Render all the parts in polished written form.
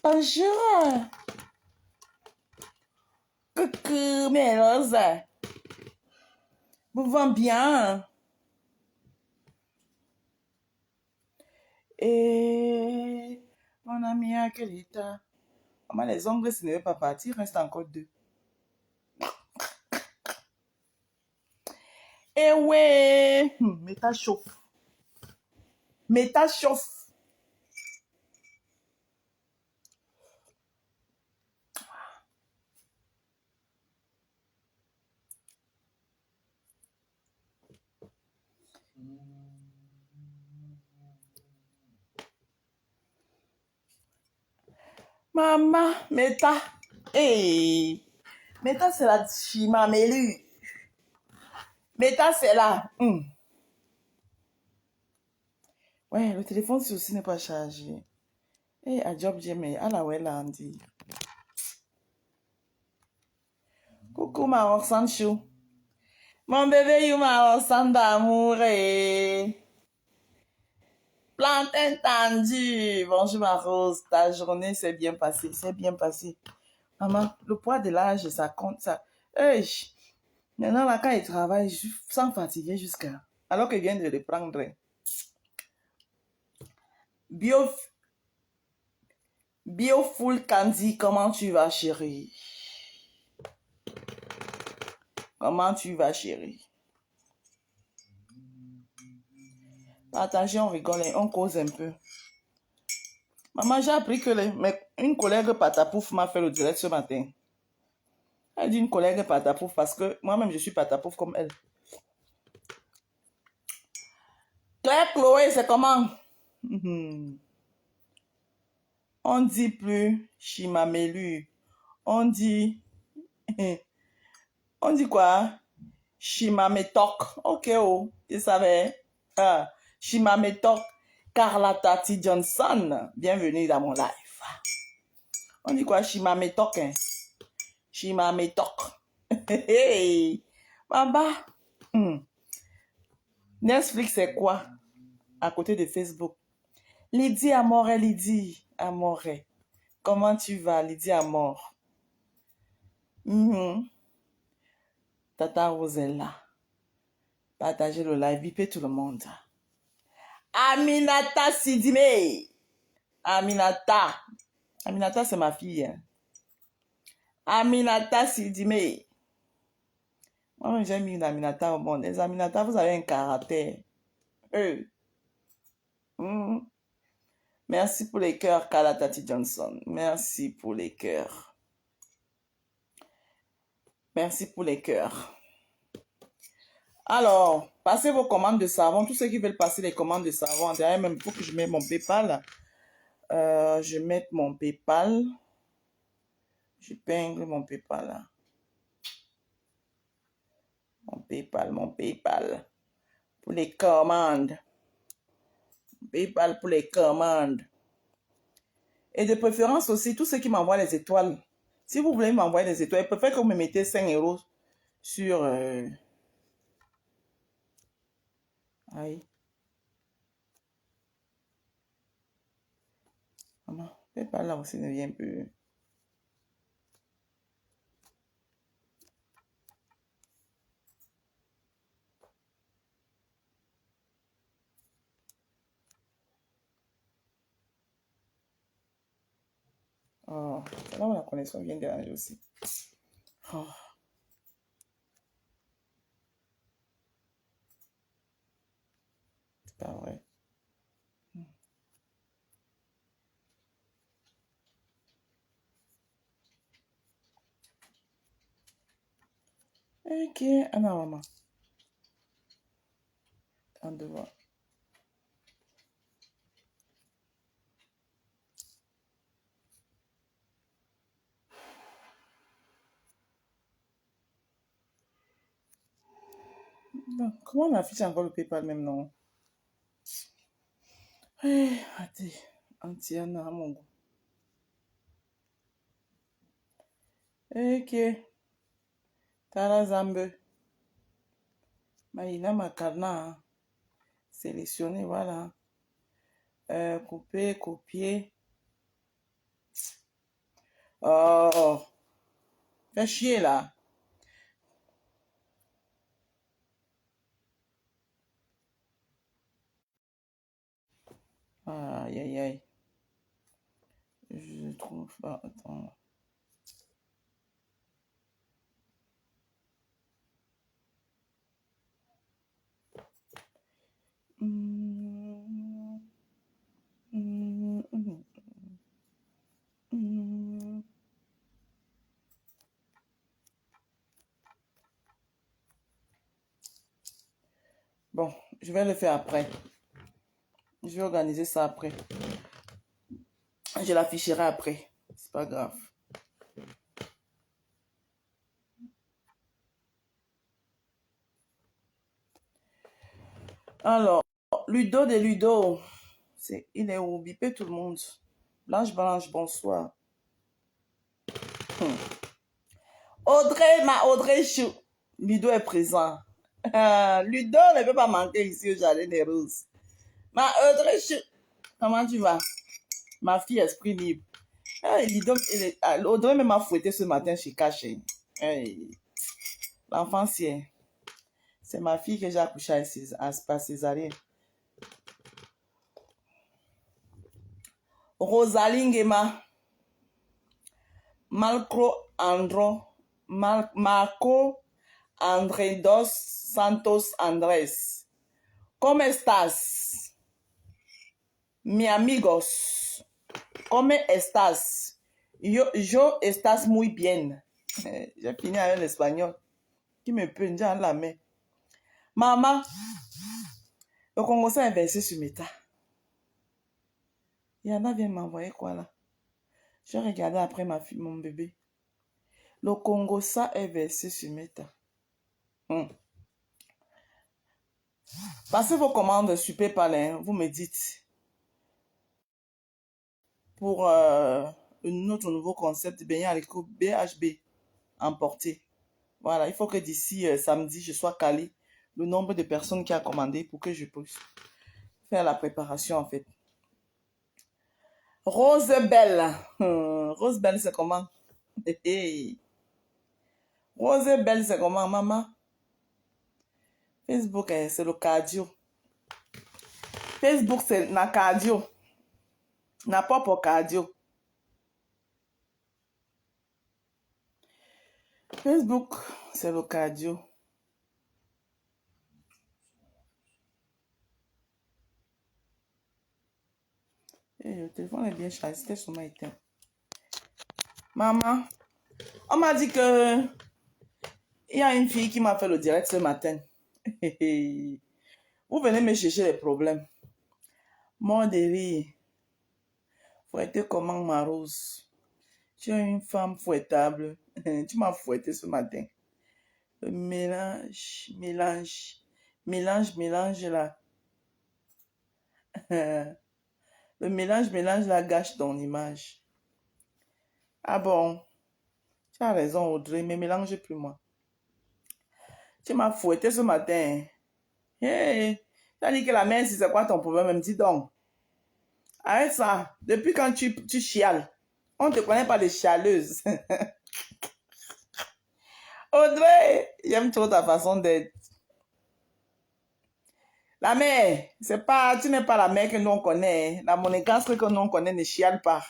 Bonjour. Coucou, mes roses. Vous vont bien? Et mon ami, à quel état? Maman, les ongles, ce ne veut pas partir, il reste encore 2. Eh ouais, mais ta chauffe. Mais ta chauffe. Maman, Meta. Hey, Meta, c'est la chimamelu. Meta, c'est là. Ouais, le téléphone, aussi n'est pas chargé. Eh, à job, j'ai mais à la ouais, lundi. Coucou, ma Sancho. Mon bébé, you ma d'amour. Plantain tendu. Bonjour, ma rose. Ta journée s'est bien passée. C'est bien passé. Maman, le poids de l'âge, ça compte, ça. Hey, maintenant, là, quand il travaille, sans fatiguer jusqu'à. Alors qu'il vient de le prendre. Biofull Candy, comment tu vas, chérie? Comment tu vas, chérie? Partagez, on rigole, on cause un peu. Maman, j'ai appris que une collègue patapouf m'a fait le direct ce matin. Elle dit une collègue patapouf parce que moi-même, je suis patapouf comme elle. Claire Chloé, c'est comment? On dit plus Chimamelu. On dit... On dit quoi? Chimametok. Ok, oh, tu savais? Ah, Chimametok. Carla Tati Johnson. Bienvenue dans mon live. On dit quoi? Chimametok, hein? Chimametok. Hey, Baba. Netflix, c'est quoi? À côté de Facebook. Lydie Amore, Lydie Amore. Comment tu vas, Lydie Amore? Tata Rosella. Partagez le live, bipez tout le monde. Aminata Sidime. Aminata. Aminata, c'est ma fille. Hein. Aminata Sidime. Moi, j'ai mis une Aminata au monde. Les Aminata, vous avez un caractère. Merci pour les cœurs, Carla Tati Johnson. Merci pour les cœurs. Merci pour les cœurs. Alors, passez vos commandes de savon. Tous ceux qui veulent passer les commandes de savon, derrière même, il faut que je mette mon PayPal. Je mette mon PayPal. J'épingle mon PayPal. Là. Mon PayPal. Pour les commandes. PayPal pour les commandes. Et de préférence aussi, tous ceux qui m'envoient les étoiles. Si vous voulez m'envoyer des étoiles, je préfère que vous me mettez 5 € sur... Aïe. Maman, PayPal là aussi ne vient plus. Oh, c'est là où la connexion vient déranger aussi. Oh. C'est pas vrai. Ok, Anna, maman. Un devoir. Non, comment on affiche encore le PayPal même non? Attends, Antiana, mon goût. Ok, Tara Zambe. Maïna Makarna. Sélectionner, voilà. Couper, copier. Oh, fais chier là. Aïe, aïe, aïe. Je trouve pas. Attends. Bon, je vais le faire après. Je vais organiser ça après. Je l'afficherai après. C'est pas grave. Alors, Ludo de Ludo. Il est où? Bipez tout le monde. Blanche, Blanche, bonsoir. Audrey, ma Audrey Chou. Ludo est présent. Ludo ne peut pas manquer ici au Jardin des Roses. Ma Audrey Chou. Comment tu vas? Ma fille esprit libre. Ludo, Audrey m'a fouetté ce matin chez Caché. L'enfant, c'est ma fille que j'ai accouchée par césarienne. Rosaline Gema. Marco André dos Santos Andrés. ¿Cómo estás? Mi amigos. ¿Cómo estás? Yo estás muy bien. J'ai fini avec l'espagnol. Qui me peut déjà la main. Maman, le Congo s'est inversé sur Meta. Yana vient m'envoyer quoi là? Je regardais après mon bébé. Le Congo ça est versé sur Meta. Passez vos commandes sur PayPal, hein, vous me dites. Pour notre nouveau concept de beignet haricot BHB emporté. Voilà, il faut que d'ici samedi, je sois calé le nombre de personnes qui a commandé pour que je puisse faire la préparation en fait. Rose Belle. Rose Belle, c'est comment? Rose Belle, c'est comment, maman? Facebook, c'est le cardio. Facebook, c'est na cardio. Na pas pour cardio. Facebook, c'est le cardio. Le téléphone est bien chargé, c'était sûrement éteint. Maman, on m'a dit que il y a une fille qui m'a fait le direct ce matin. Vous venez me chercher les problèmes. Mon délire. Fouetter comment, ma rose? Tu es une femme fouettable. Tu m'as fouetté ce matin. Le mélange là. Le mélange là gâche ton image. Ah bon? Tu as raison, Audrey, mais mélange plus moi. Tu m'as fouetté ce matin. Hey, tu as dit que la mère, si c'est quoi ton problème, elle me dit donc. Arrête ça. Depuis quand tu chiales, on ne te connaît pas de chialeuse. Audrey, j'aime trop ta façon d'être. La mère, tu n'es pas la mère que nous on connaît. La monégasque que nous on connaît ne chiale pas.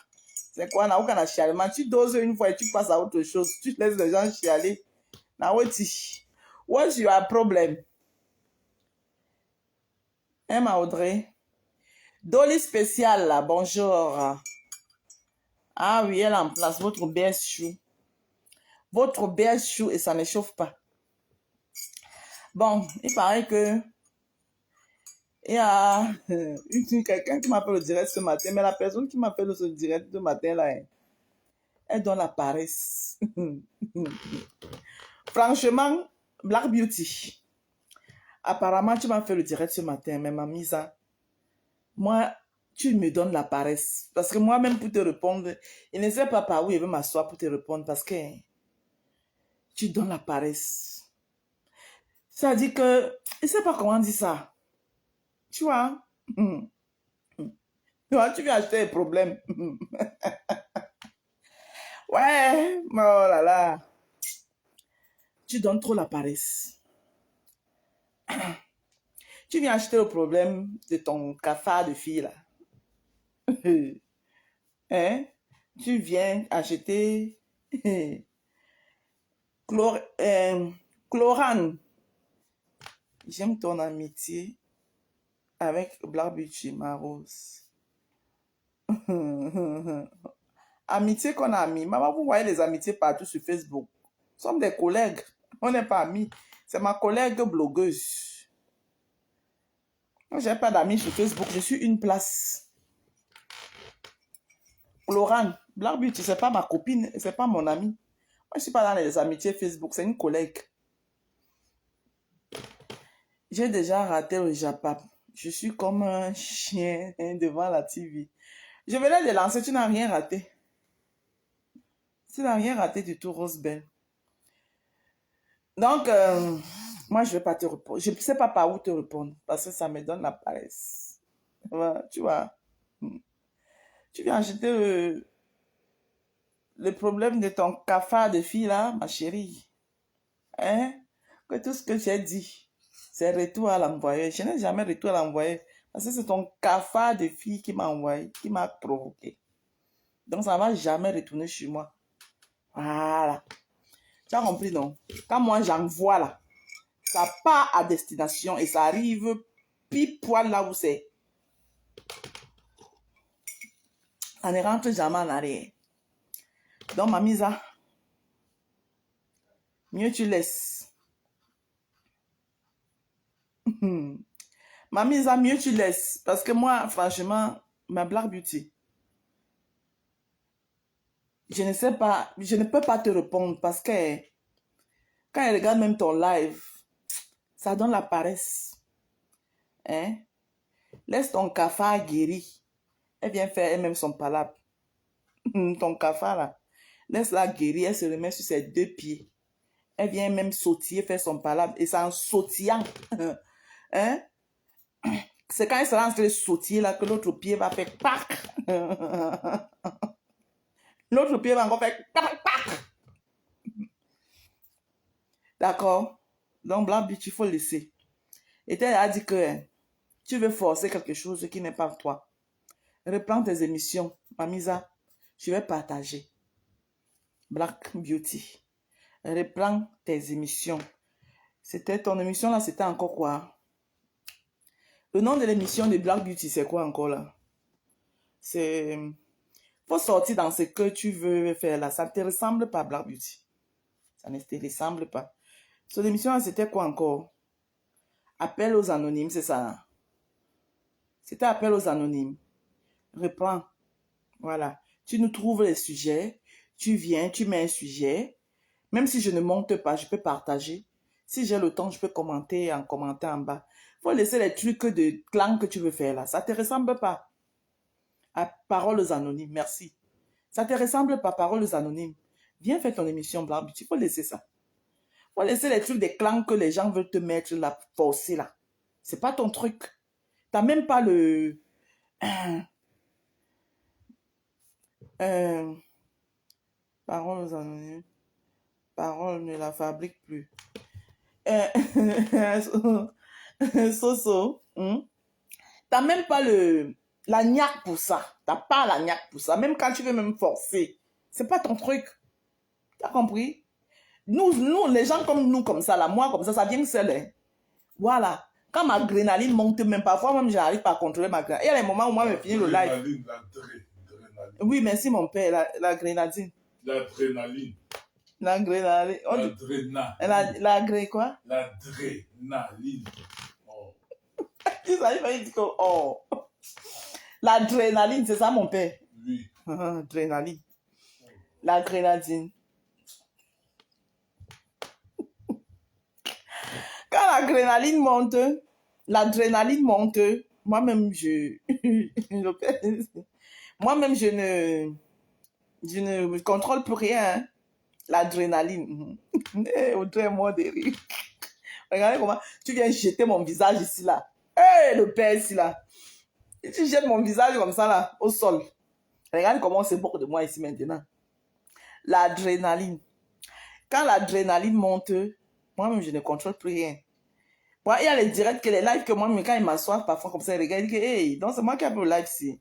C'est quoi, n'a aucun chialement. Tu doses une fois et tu passes à autre chose. Tu laisses les gens chialer. What's your problem? Hein, ma Audrey? Dolly spécial là, bonjour. Ah oui, elle est en place, votre BS chou. Votre BS chou et ça ne chauffe pas. Bon, il paraît que il y a quelqu'un qui m'appelle au direct ce matin, mais la personne qui m'appelle au direct ce matin là, elle donne la paresse. Franchement, Black Beauty. Apparemment, tu m'as fait le direct ce matin, mais ma mise à moi, tu me donnes la paresse. Parce que moi-même, pour te répondre, il ne sait pas par où il veut m'asseoir pour te répondre parce que tu donnes la paresse. Ça dit que, il ne sait pas comment on dit ça. Tu vois? Tu viens acheter des problèmes. Ouais, oh là là. Tu donnes trop la paresse. Tu viens acheter le problème de ton cafard de fille, là. Hein? Tu viens acheter Chlorane. J'aime ton amitié avec Black Beauty, ma rose. Amitié qu'on a mis. Maman, vous voyez les amitiés partout sur Facebook. Nous sommes des collègues. On n'est pas amis. C'est ma collègue blogueuse. Moi, je n'ai pas d'amis sur Facebook. Je suis une place. Laurent, Black Beauty, c'est pas ma copine. C'est pas mon amie. Moi, je ne suis pas dans les amitiés Facebook. C'est une collègue. J'ai déjà raté le Japap. Je suis comme un chien devant la TV. Je venais de lancer. Tu n'as rien raté. Tu n'as rien raté du tout, Rose Belle. Donc, moi, je ne vais pas te répondre. Je ne sais pas par où te répondre parce que ça me donne la paresse. Ouais, tu vois. Tu viens acheter le problème de ton cafard de fille là, ma chérie. Hein? Que tout ce que j'ai dit, c'est retour à l'envoyer. Je n'ai jamais retour à l'envoyer parce que c'est ton cafard de fille qui m'a envoyé, qui m'a provoqué. Donc, ça ne va jamais retourner chez moi. Voilà. Tu as compris, non? Quand moi, j'envoie là, ça part à destination et ça arrive pile poil là où c'est. Ça ne rentre jamais en arrière. Donc, Mamisa, mieux tu laisses. Mamisa, mieux tu laisses. Parce que moi, franchement, ma Black Beauty, je ne sais pas, je ne peux pas te répondre parce que quand elle regarde même ton live, ça donne la paresse. Hein? Laisse ton cafard guéri. Elle vient faire elle-même son palabre. Ton cafard là. Laisse-la guérir, elle se remet sur ses deux pieds. Elle vient même sautiller, faire son palabre. Et c'est en sautillant. Hein? C'est quand elle sera en train de sautiller là que l'autre pied va faire pac. L'autre pied va encore faire pac, pac. D'accord? Donc, Black Beauty, il faut laisser. Et elle a dit que tu veux forcer quelque chose qui n'est pas toi. Reprends tes émissions. Mamisa, je vais partager. Black Beauty. Reprends tes émissions. C'était ton émission là, c'était encore quoi? Le nom de l'émission de Black Beauty, c'est quoi encore là? C'est... Faut sortir dans ce que tu veux faire là. Ça ne te ressemble pas, Black Beauty. Ça ne te ressemble pas. Son émission là, c'était quoi encore? Appel aux anonymes, c'est ça? C'était appel aux anonymes. Reprends. Voilà. Tu nous trouves les sujets. Tu viens, tu mets un sujet. Même si je ne monte pas, je peux partager. Si j'ai le temps, je peux commenter en bas. Faut laisser les trucs de clan que tu veux faire là. Ça te ressemble pas. À paroles anonymes, merci. Ça te ressemble pas, paroles anonymes. Viens faire ton émission Black Beauty. Faut laisser ça. Faut laisser les trucs des clans que les gens veulent te mettre là, forcer là. C'est pas ton truc. T'as même pas le... paroles anonymes. Parole ne la fabrique plus. Soso. T'as même pas la niaque pour ça. T'as pas la niaque pour ça. Même quand tu veux même forcer. C'est pas ton truc. T'as compris? Nous, les gens comme nous, comme ça, là, moi, comme ça vient seul. Hein. Voilà. Quand ma grénaline monte même, parfois même, j'arrive pas à contrôler ma grénaline. Il y a des moments où moi, je finis le live. Oui, merci mon père, la grénadine. L'adrénaline. L'adrénaline. L'adrénaline. Quoi? L'adrénaline. Oh. Il dit que, oh. L'adrénaline, c'est ça mon père? Oui. Adrénaline. L'adrénaline. Quand l'adrénaline monte, moi-même, moi-même, je ne contrôle plus rien. Hein. L'adrénaline. Audrey est mort de rire. Regardez comment tu viens jeter mon visage ici, là. Hé, le père ici, là. Et tu jettes mon visage comme ça, là, au sol. Regarde comment on se moque de moi ici maintenant. l'adrénaline. Quand l'adrénaline monte, moi-même, je ne contrôle plus rien. Bon, il y a les directs, que les lives que moi-même, quand ils m'assoient, parfois comme ça, ils regardent, ils disent, hey, donc c'est moi qui ai le live ici.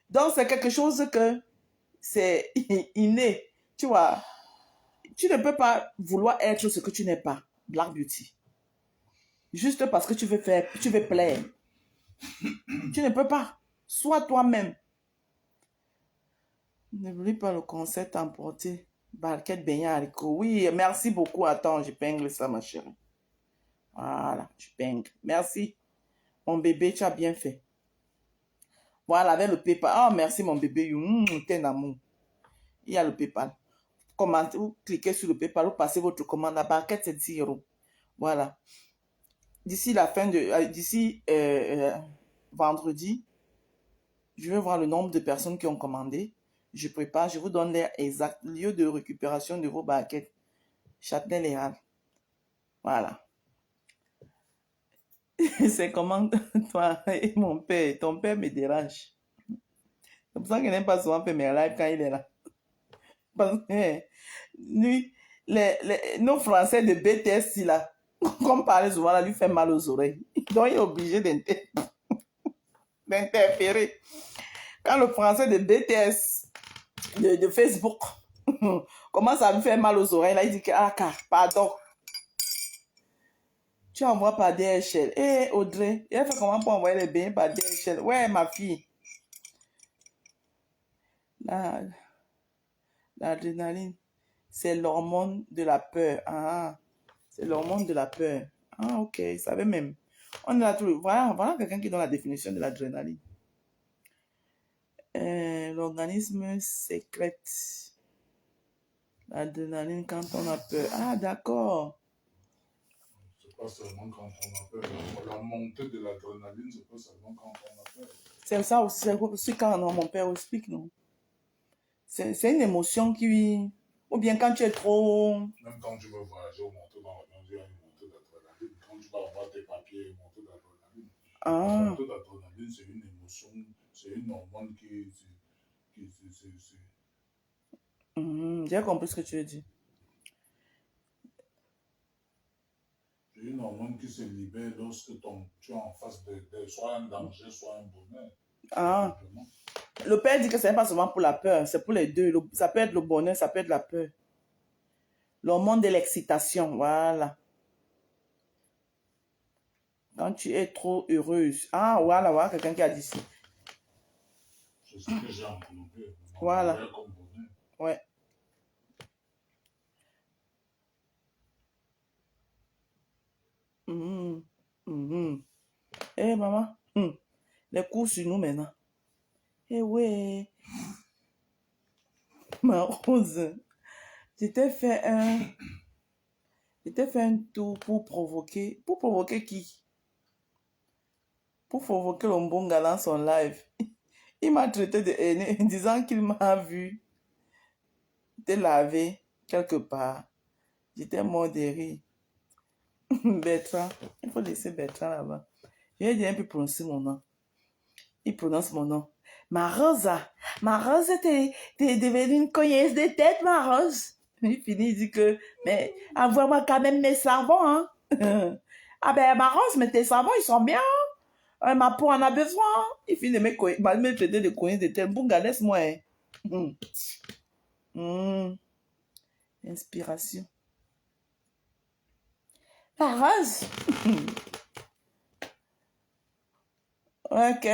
Donc, c'est quelque chose que c'est inné. Tu vois, tu ne peux pas vouloir être ce que tu n'es pas. Black Beauty. Juste parce que tu veux faire, tu veux plaire. Tu ne peux pas. Sois toi-même. N'oublie pas le concept emporté. Barquette beignet haricot. Oui, merci beaucoup. Attends, je pingle ça, ma chérie. Voilà, je pingle. Merci. Mon bébé, tu as bien fait. Voilà, avec le PayPal. Oh, merci, mon bébé. T'es un amour. Il y a le PayPal. Commentez, vous cliquez sur le PayPal, vous passez votre commande. La barquette, c'est 10 €. Voilà. D'ici la fin de... D'ici vendredi, je vais voir le nombre de personnes qui ont commandé. Je prépare, je vous donne l'air exact, lieu de récupération de vos barquettes. Châtelet-Léal. Voilà. C'est comment toi et mon père. Ton père me dérange. C'est pour ça qu'il n'aime pas souvent faire mes lives quand il est là. Parce que lui, nos Français de BTS, là, comme parler souvent, là, lui fait mal aux oreilles. Donc il est obligé d'interférer. Quand le Français de BTS, de Facebook, commence à lui faire mal aux oreilles, là, il dit que, ah, car, pardon. Tu envoies par DHL. Eh, Audrey, il a fait comment pour envoyer les beignets par DHL? Ouais, ma fille. L'adrénaline, c'est l'hormone de la peur. Ah, c'est l'hormone de la peur. Ah, ok, il savait même. On a trouvé. Voilà quelqu'un qui donne la définition de l'adrénaline. L'organisme sécrète l'adrénaline quand on a peur. Ah, d'accord. C'est pas seulement quand on a peur. La montée de l'adrénaline, c'est pas seulement quand on a peur. C'est ça aussi, c'est aussi quand mon père explique, non? C'est une émotion qui... Ou bien quand tu es trop... Même quand tu veux voyager ou monter dans l'avion, il y a une montée d'adrénaline. Quand tu vas avoir tes papiers, une montée d'adrénaline. La Ah, montée d'adrénaline, c'est une émotion, c'est une hormone qui j'ai compris ce que tu veux dire. c'est une hormone qui se libère lorsque tu es en face de soit un danger, soit un bonheur. Ah, Simplement. le père dit que ce n'est pas seulement pour la peur, c'est pour les deux. Ça peut être le bonheur, ça peut être la peur. L'hormone de l'excitation, voilà. Quand tu es trop heureuse. Ah, voilà, quelqu'un qui a dit ça. C'est ce que j'ai englobé. Voilà. Comme bonheur. Ouais. Eh, maman, les cours sur nous maintenant. Eh ouais. Ma rose, je t'ai fait un tour pour provoquer. Pour provoquer qui? Pour provoquer le Mbonga dans son live. Il m'a traité de haineux, disant qu'il m'a vu te laver quelque part. J'étais mort de rire. Bertrand, il faut laisser Bertrand là-bas. Je vais dire un peu prononcer mon nom. Il prononce mon nom. Ma Rose, t'es devenue une cognaise de tête, ma Rose. Il finit, il dit que, mais envoie-moi quand même mes savons, hein. Ah ben, ma Rose, mais tes savons, ils sont bien. Ma peau en a besoin. Il finit de me traiter de cognaise de tête. Bunga, laisse-moi. Inspiration. La Rose. Ok.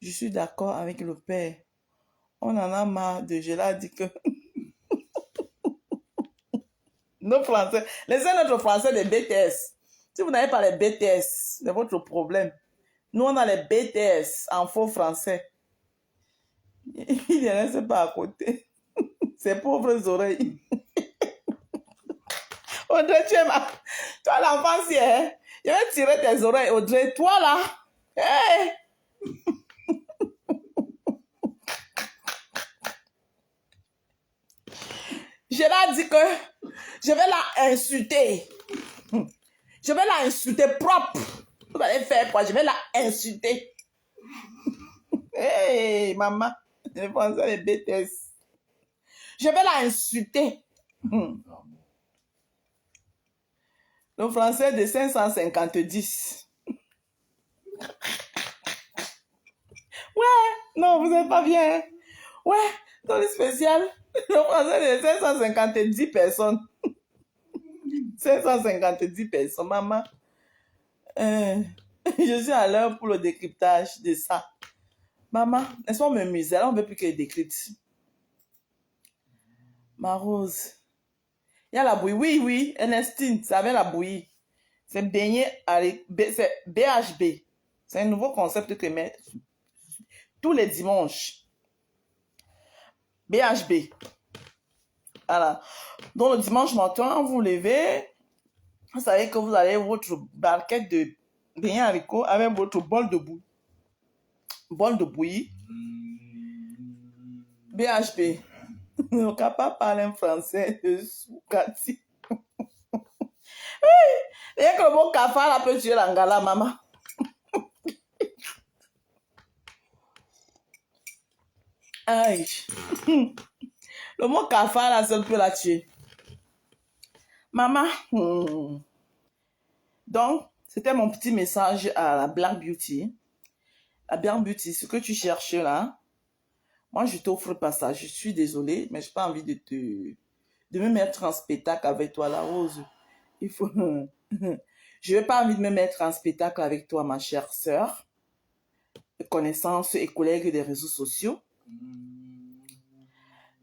Je suis d'accord avec le père. On en a marre de... Je l'ai dit que... Nos Français... Laissez notre Français des BTS. Si vous n'avez pas les BTS, c'est votre problème. Nous, on a les BTS en faux français. Il ne reste pas à côté. Ces pauvres oreilles. Audrey, tu es ma... Toi, l'enfant, si, hein? Je vais tirer tes oreilles, Audrey. Toi, là. Hey! Je l'ai dit que je vais la insulter. Je vais la insulter propre. Vous allez faire quoi? Je vais la insulter. Hey, maman. Je pense à les BTS. Je vais la insulter. Le français de 550. Ouais, non, vous n'êtes pas bien. Ouais, dans le spécial, le français de 550 personnes. 550 personnes, maman. Je suis à l'heure pour le décryptage de ça. Maman, laisse-moi me muser. Là, on ne veut plus que je décrypte. Ma Rose. Il y a la bouillie. Oui, oui, Ernestine, ça avait la bouillie. C'est beignet avec... C'est BHB. C'est un nouveau concept que je mets tous les dimanches. BHB. Voilà. Donc, le dimanche matin, vous levez. Vous savez que vous avez votre barquette de beignet haricot avec votre bol de bouillie. Bol de bouillie. BHB. Le papa parle en français de Soukati. Et que le mot cafard là peut tuer l'angala, maman. Aïe. Le mot cafard là seul peut la tuer. Maman. Donc, c'était mon petit message à la Black Beauty. La Black Beauty, ce que tu cherches là, moi je t'offre pas ça. Je suis désolée, mais je n'ai pas envie de me mettre en spectacle avec toi, la Rose. Il faut... Je n'ai pas envie de me mettre en spectacle avec toi, ma chère sœur, connaissance et collègue des réseaux sociaux.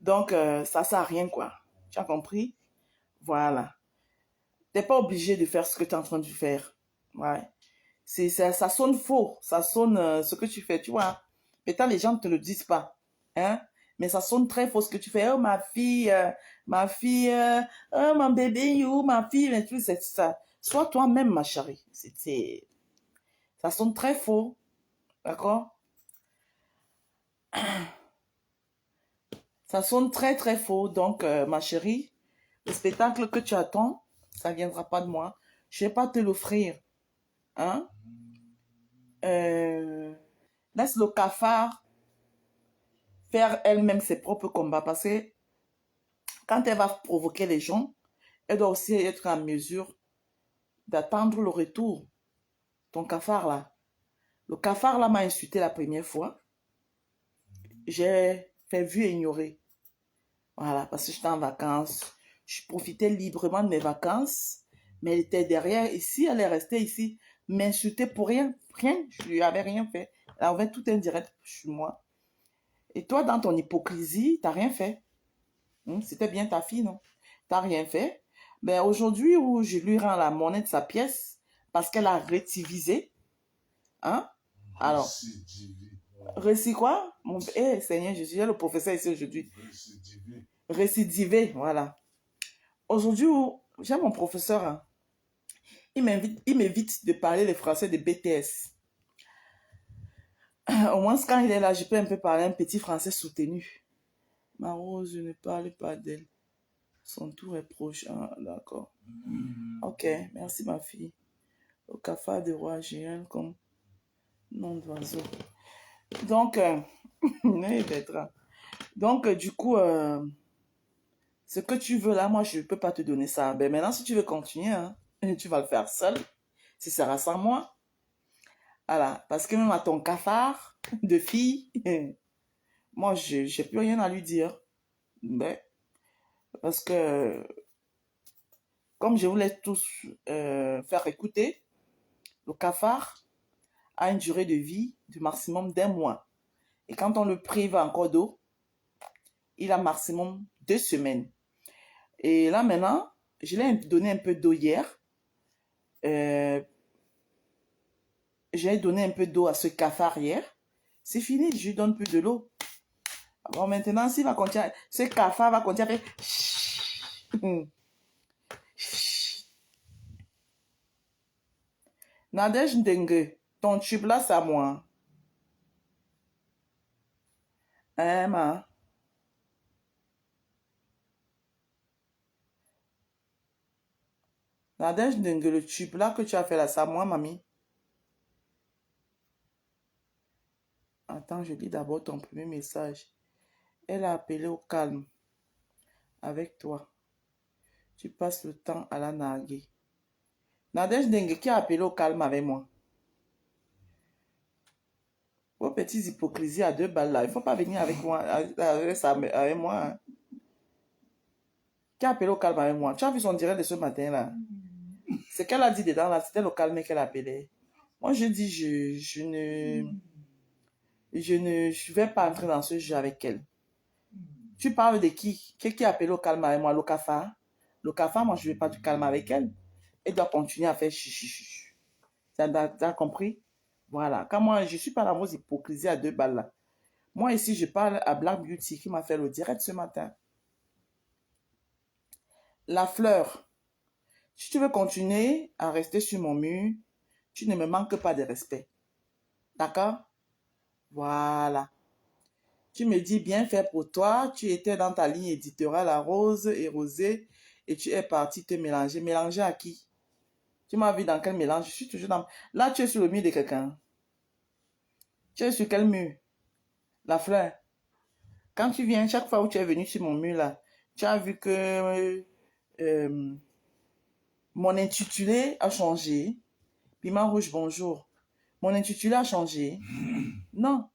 Donc, ça ne sert à rien, quoi. Tu as compris? Voilà. Tu n'es pas obligé de faire ce que tu es en train de faire. Ouais. Ça sonne faux. Ça sonne ce que tu fais, tu vois. Peut-être les gens ne te le disent pas. Hein? Mais ça sonne très faux ce que tu fais. Oh, ma fille, oh, mon bébé, you, ma fille. Mais tout, c'est ça. Sois toi-même, ma chérie. Ça sonne très faux. D'accord? Ça sonne très, très faux. Donc, ma chérie, le spectacle que tu attends, ça ne viendra pas de moi. Je ne vais pas te l'offrir. Hein? Laisse le cafard faire elle-même ses propres combats. Parce que quand elle va provoquer les gens, elle doit aussi être en mesure d'attendre le retour. Ton cafard là. Le cafard là m'a insulté la première fois. J'ai fait vu et ignorer. Voilà, parce que j'étais en vacances. Je profitais librement de mes vacances. Mais elle était derrière ici, elle est restée ici. M'insulter pour rien. Rien, je lui avais rien fait. Elle avait tout indirect sur moi. Et toi, dans ton hypocrisie, tu n'as rien fait. C'était bien ta fille, non? Tu n'as rien fait. Mais aujourd'hui, où je lui rends la monnaie de sa pièce, parce qu'elle a récivisé, hein? Alors, récidivé quoi? Seigneur Jésus, j'ai le professeur ici aujourd'hui. Récidivé, voilà. Aujourd'hui, j'ai mon professeur, hein, il m'évite de parler le français de BTS. Au moins, quand il est là, je peux un peu parler un petit français soutenu. Ma Rose, je ne parle pas d'elle. Son tour est proche. Ah, d'accord. Ok, merci ma fille. Le cafard de roi géant comme nom d'oiseau. Donc, du coup, ce que tu veux là, moi, je ne peux pas te donner ça. Ben, maintenant, si tu veux continuer, hein, tu vas le faire seul. Ce sera sans moi. Voilà, parce que même à ton cafard de fille, moi, je n'ai plus rien à lui dire. Ben, parce que, comme je voulais tous faire écouter, le cafard a une durée de vie de maximum d'1 mois. Et quand on le prive encore d'eau, il a maximum 2 semaines. Et là, maintenant, je lui ai donné un peu d'eau hier. J'ai donné un peu d'eau à ce cafard hier. C'est fini, je lui donne plus de l'eau. Bon, maintenant, s'il va continuer, ce cafard va continuer à faire... Nadège Ndengue, ton tube là, c'est à moi. Hein, ma? Nadège Ndengue, le tube là que tu as fait là, c'est à moi, mamie. Attends, je lis d'abord ton premier message. Elle a appelé au calme. avec toi. Tu passes le temps à la narguer. Nadège Dengue qui a appelé au calme avec moi. Vos petites hypocrisies à 2 balles là. Il ne faut pas venir avec moi, avec moi. Hein. Qui a appelé au calme avec moi? Tu as vu son direct de ce matin là? Ce qu'elle a dit dedans là, c'était le calme qu'elle appelait. Moi je dis, je ne vais pas entrer dans ce jeu avec elle. Tu parles de qui? Qui a appelé au calme avec moi? Le cafard? Le cafard, moi je ne vais pas du calme avec elle. Elle doit continuer à faire chichichi. Tu as compris? Voilà. Quand moi, je ne suis pas dans vos hypocrisies à 2 balles là. Moi ici, je parle à Black Beauty qui m'a fait le direct ce matin. La fleur. Si tu veux continuer à rester sur mon mur, tu ne me manques pas de respect. D'accord? Voilà. Tu me dis bien fait pour toi. Tu étais dans ta ligne éditoriale à Rose et Rosé et tu es parti te mélanger. Mélanger à qui? Tu m'as vu dans quel mélange? Je suis toujours dans... Là, tu es sur le mur de quelqu'un. Tu es sur quel mur? La fleur. Quand tu viens, chaque fois où tu es venu sur mon mur là, tu as vu que mon intitulé a changé. Piment rouge, bonjour. Mon intitulé a changé. Non.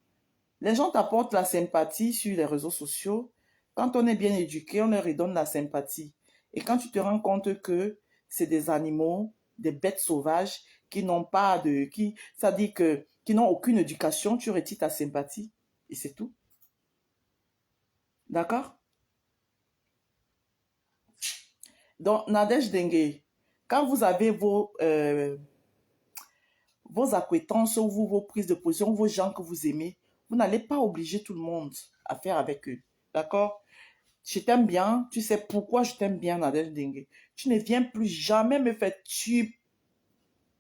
Les gens t'apportent la sympathie sur les réseaux sociaux. Quand on est bien éduqué, on leur redonne la sympathie. Et quand tu te rends compte que c'est des animaux, des bêtes sauvages qui n'ont pas de... ça dit que qui n'ont aucune éducation, tu retires ta sympathie. Et c'est tout. D'accord? Donc, Nadège Dengue, quand vous avez vos acquaintances ou vos prises de position, vos gens que vous aimez, vous n'allez pas obliger tout le monde à faire avec eux. D'accord? Je t'aime bien. Tu sais pourquoi je t'aime bien, Nadège Dengue. Tu ne viens plus jamais me faire tuer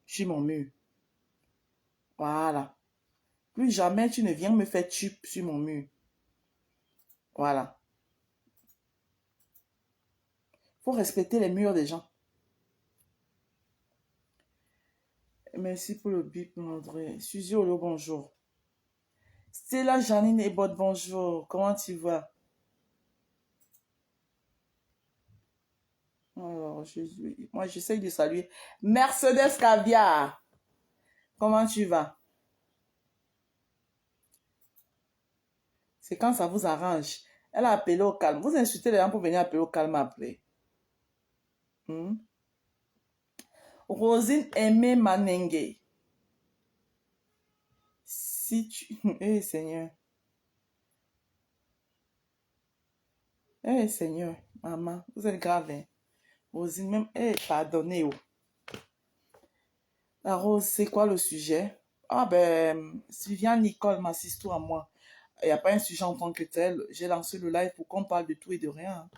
sur mon mur. Voilà. Plus jamais tu ne viens me faire tuer sur mon mur. Voilà. Il faut respecter les murs des gens. Merci pour le bip, André. Suzy Olo, bonjour. Stella Janine Ebot, bonjour. Comment tu vas? Alors, moi, j'essaye de saluer. Mercedes Caviar. Comment tu vas? C'est quand ça vous arrange. Elle a appelé au calme. Vous insultez les gens pour venir appeler au calme après. Rosine Aimé Manengue. Si tu... Eh Seigneur. Eh Seigneur. Maman, vous êtes grave. Hein? Rosine même... Eh, pardonnez-vous. La Rose, c'est quoi le sujet? Ah ben, Viviane Nicole m'assiste tout à moi. Il n'y a pas un sujet en tant que tel. J'ai lancé le live pour qu'on parle de tout et de rien.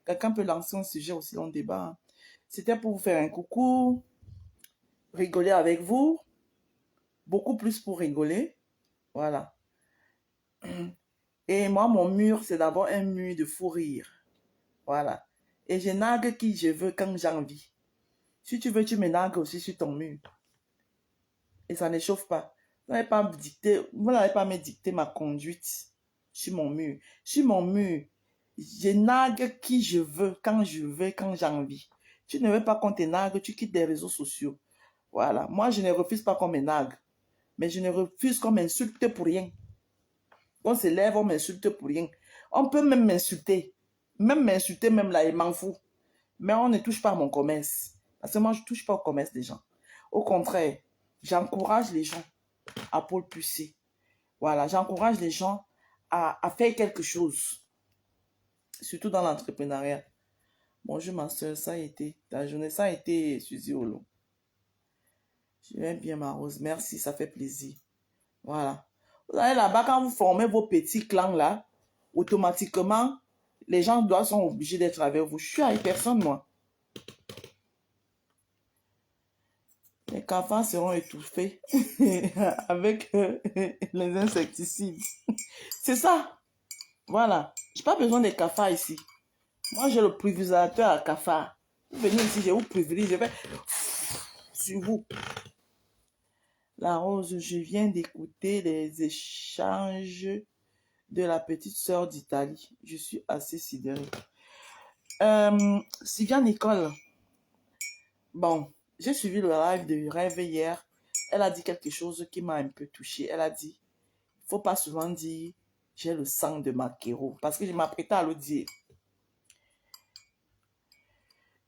Quelqu'un peut lancer un sujet aussi dans le débat. C'était pour vous faire un coucou, rigoler avec vous, beaucoup plus pour rigoler. Voilà. Et moi, mon mur, c'est d'abord un mur de fou rire. Voilà. Et je nargue qui je veux quand j'ai envie. Si tu veux, tu me nargues aussi sur ton mur. Et ça ne chauffe pas. Vous n'allez pas me dicter ma conduite sur mon mur. Sur mon mur, je nargue qui je veux, quand j'ai envie. Tu ne veux pas qu'on te nargue, tu quittes les réseaux sociaux. Voilà. Moi, je ne refuse pas qu'on me nargue. Mais je ne refuse qu'on m'insulte pour rien. On se lève, on m'insulte pour rien. On peut même m'insulter. Même m'insulter, même là, il m'en fout. Mais on ne touche pas à mon commerce. Parce que moi, je ne touche pas au commerce des gens. Au contraire, j'encourage les gens à pôle pousser. Voilà, j'encourage les gens à faire quelque chose. Surtout dans l'entrepreneuriat. Bonjour ma soeur, ça a été ta journée, ça a été Suzy Olo. Je vais bien ma Rose, merci, ça fait plaisir. Voilà. Vous allez là-bas, quand vous formez vos petits clans là, automatiquement, les gens sont obligés d'être avec vous. Je suis avec personne, moi. Les cafards seront étouffés avec les insecticides. C'est ça. Voilà. Je n'ai pas besoin des cafards ici. Moi, j'ai le pulvérisateur à cafard. Vous venez ici, je vous pulvérise, je vais sur vous. La Rose, je viens d'écouter les échanges de la petite sœur d'Italie. Je suis assez sidérée. Sylvia Nicole, bon, j'ai suivi le live de Rêve hier. Elle a dit quelque chose qui m'a un peu touchée. Elle a dit, il ne faut pas souvent dire, j'ai le sang de Makero, parce que je m'apprêtais à le dire.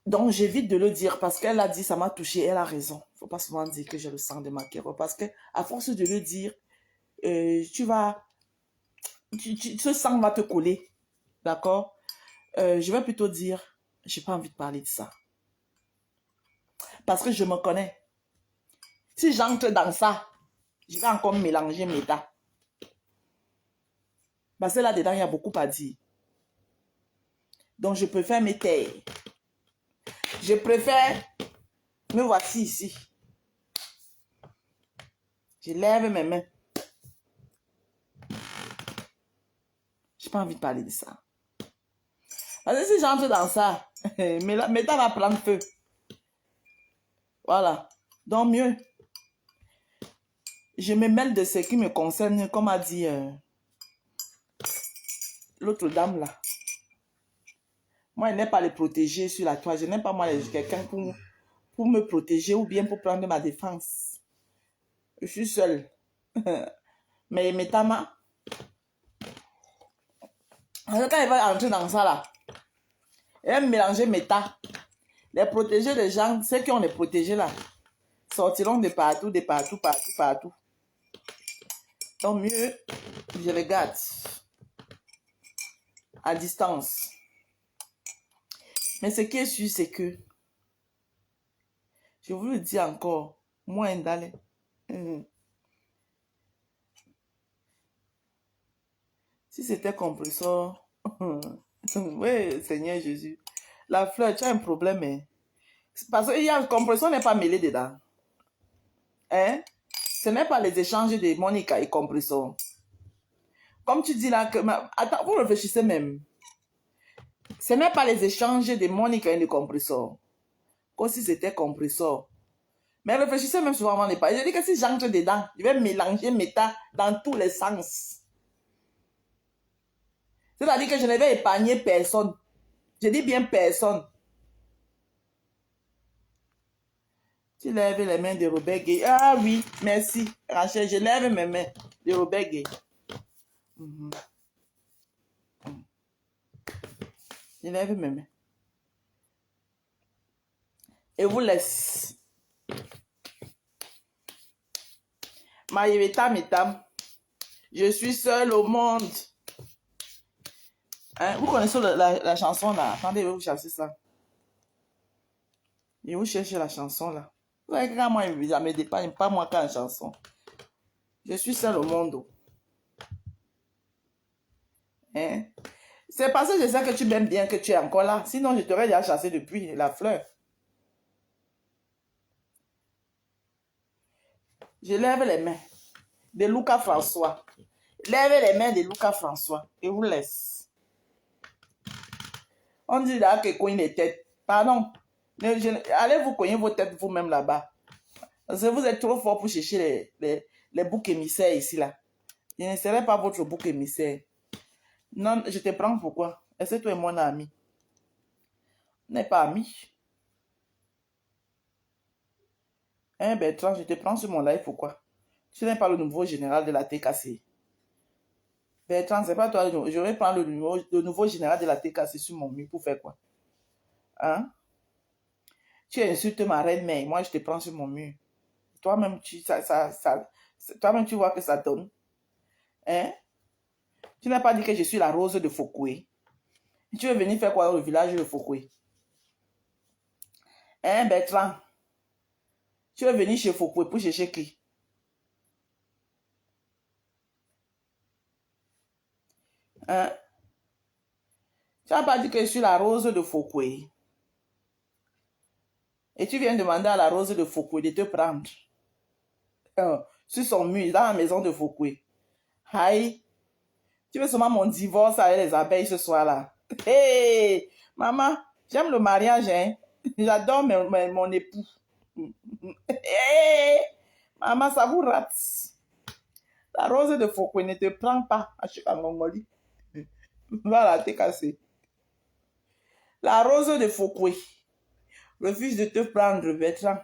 Donc, j'évite de le dire parce qu'elle a dit, ça m'a touché, elle a raison. Il ne faut pas souvent dire que j'ai le sang de Makero parce que à force de le dire, ce sang va te coller. D'accord? Je vais plutôt dire, je n'ai pas envie de parler de ça. Parce que je me connais. Si j'entre dans ça, je vais encore mélanger mes dents. Parce que là-dedans, il y a beaucoup à dire. Donc, je préfère me taire. Je préfère... Me voici ici. Je lève mes mains. Je n'ai pas envie de parler de ça. Parce que si j'entre dans ça, mes dents vont prendre feu. Voilà. Donc, mieux. Je me mêle de ce qui me concerne, comme a dit l'autre dame là. Moi, je n'aime pas les protéger sur la toile. Je n'aime pas moi quelqu'un pour me protéger ou bien pour prendre ma défense. Je suis seule. Mais mes tamas, quand il va entrer dans ça là, il va mélanger mes tas. Les protéger des gens, ceux qui ont les protégés là, sortiront de partout, partout. Tant mieux, je regarde à distance. Mais ce qui est sûr, c'est que, je vous le dis encore, moi, Ndale, si c'était compresseur, oui, Seigneur Jésus, la fleur, tu as un problème, hein? Parce que le compresseur n'est pas mêlé dedans. Hein? Ce n'est pas les échanges de Monica et compresseur. Comme tu dis là, attends, vous réfléchissez même. Ce n'est pas les échanges de Monica et de compresseur. Comme si c'était compresseur. Mais réfléchissez même souvent avant de parler. Je dis que si j'entre dedans, je vais mélanger mes tas dans tous les sens. C'est-à-dire que je ne vais épargner personne. Je dis bien personne. Tu lèves les mains de Robert Gay. Ah oui, merci. Rachel, je lève mes mains de Robert Gay. Je lève mes mains. Et vous laisse. Maïveta Mitam. Je suis seule au monde. Hein? Vous connaissez la chanson là? Attendez, je vais vous chercher ça. Je vais vous chercher la chanson là. Vous savez que quand moi, ça me dépanne pas moi quand une chanson. Je suis seule au monde. Hein? C'est parce que je sais que tu m'aimes bien que tu es encore là. Sinon, je t'aurais déjà chassé depuis la fleur. Je lève les mains de Lucas François. Lève les mains de Lucas François et vous laisse. On dit là que cogne les têtes. Pardon. Allez vous cogner vos têtes vous-même là-bas. Parce que vous êtes trop fort pour chercher les boucs émissaires ici là. Je ne serai pas votre bouc émissaire. Non, je te prends pourquoi? Est-ce que toi et moi on est amis? On n'est pas amis. Hein, Bertrand, je te prends sur mon live, pourquoi? Tu n'es pas le nouveau général de la TKC. Bertrand, c'est pas toi, je vais prendre le nouveau général de la TKC sur mon mur pour faire quoi? Hein? Tu insultes ma reine mère, moi je te prends sur mon mur. Toi-même, toi-même, tu vois que ça donne. Hein? Tu n'as pas dit que je suis la rose de Fokoué. Tu veux venir faire quoi dans le village de Fokoué? Hein, Bertrand? Tu veux venir chez Fokoué pour chercher qui? Hein? Tu n'as pas dit que je suis la rose de Fokoué. Et tu viens demander à la rose de Fokoué de te prendre. Sur son mur, dans la maison de Fokoué. Aïe. Tu veux seulement mon divorce avec les abeilles ce soir-là. Hey, maman, j'aime le mariage, hein. J'adore mon époux. Hey, maman, ça vous rate. La rose de Fokoué ne te prend pas à Chikangongoli. Voilà, t'es cassé. La rose de Foucault refuse de te prendre, Bertrand.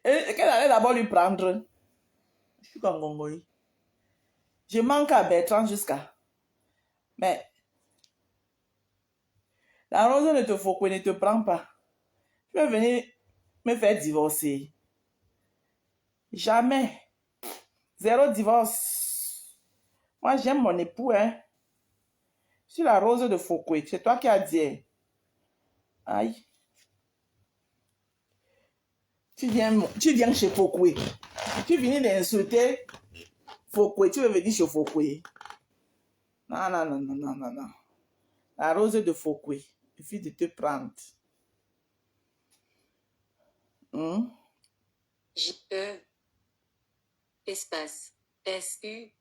Et qu'elle allait d'abord lui prendre. Je suis comme Gongoï. Je manque à Bertrand jusqu'à. Mais la rose de te Foucault ne te prend pas. Tu veux venir me faire divorcer. Jamais. Zéro divorce. Moi, j'aime mon époux, hein. Je suis la rose de Foucault. C'est toi qui as dit. Aïe. Tu viens chez Foucault. Tu viens d'insulter Foucault. Tu veux venir chez Foucault. Non, non, non, non, non, non, non. La rose de Foucault. Il suffit de te prendre. J-E espace S-U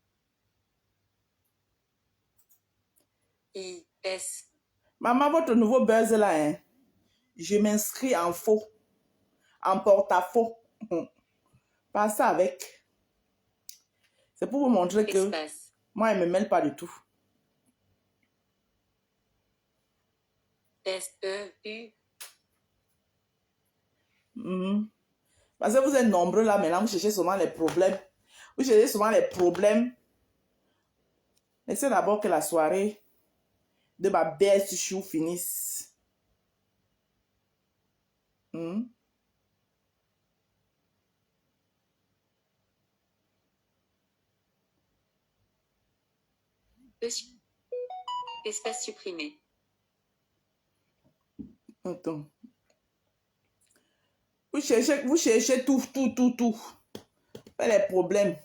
I-S. Maman, votre nouveau buzz là, hein. Je m'inscris en faux. En porte-à-faux. Pas ça avec. C'est pour vous montrer que Espace. moi, elle ne me mêle pas du tout. S-E-U. Parce que vous êtes nombreux là, maintenant, vous cherchez souvent les problèmes. Vous cherchez souvent les problèmes. Laissez d'abord que la soirée de ma belle chou finisse. Espace supprimé. Attends. Vous cherchez tout. Les problèmes.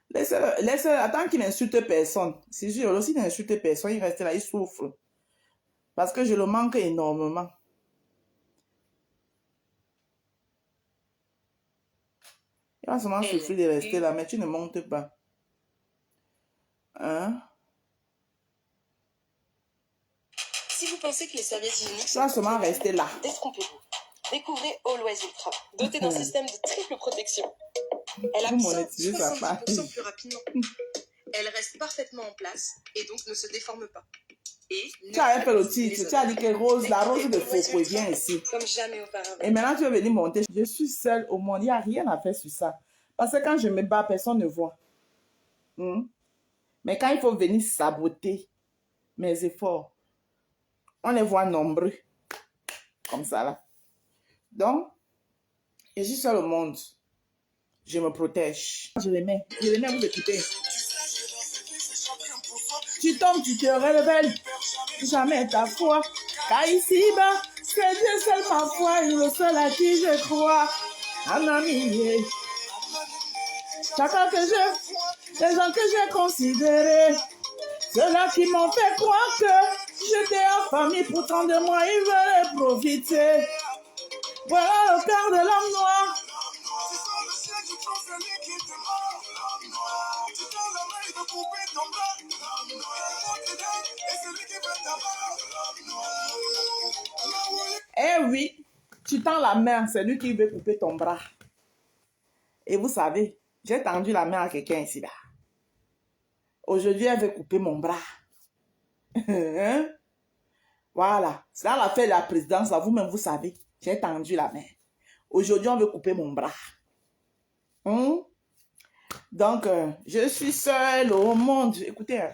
Laissez-le, attends qu'il n'insulte personne. Si je aussi n'insulte personne, il reste là, il souffre. Parce que je le manque énormément. Il va seulement souffrir de rester là, mais tu ne montes pas. Hein? Si vous pensez que les serviettes hygiéniques Tu vas seulement rester là. détrompez-vous. Découvrez Always Ultra, dotée d'un système de triple protection. Elle Vous absorbe monétisez sa 70% plus rapidement. Elle reste parfaitement en place et donc ne se déforme pas. Et Tu as fait le titre, tu as dit que la rose de Foucault vient ici. comme jamais auparavant. Et maintenant, tu veux venir monter. Je suis seule au monde. Il n'y a rien à faire sur ça. Parce que quand je me bats, personne ne voit. Mais quand il faut venir saboter mes efforts, on les voit nombreux. Comme ça, là. Donc, je suis seule au monde. Je me protège. Je les mets à vous écouter. Tu tombes, tu te relèves. Jamais ta foi. Car ici-bas, c'est Dieu seul ma foi. Et le seul à qui je crois. Un ami. Chacun que les gens que j'ai considérés. Ceux-là qui m'ont fait croire que j'étais en famille. Pourtant de moi, ils veulent profiter. Voilà le cœur de l'homme noir. Eh oui, tu tends la main, c'est lui qui veut couper ton bras. Et vous savez, j'ai tendu la main à quelqu'un ici là. Aujourd'hui, elle veut couper mon bras. Hein? Voilà, c'est dans l'affaire de la présidence, là, vous-même, vous savez, j'ai tendu la main. Aujourd'hui, on veut couper mon bras. Donc, je suis seule au monde. Écoutez.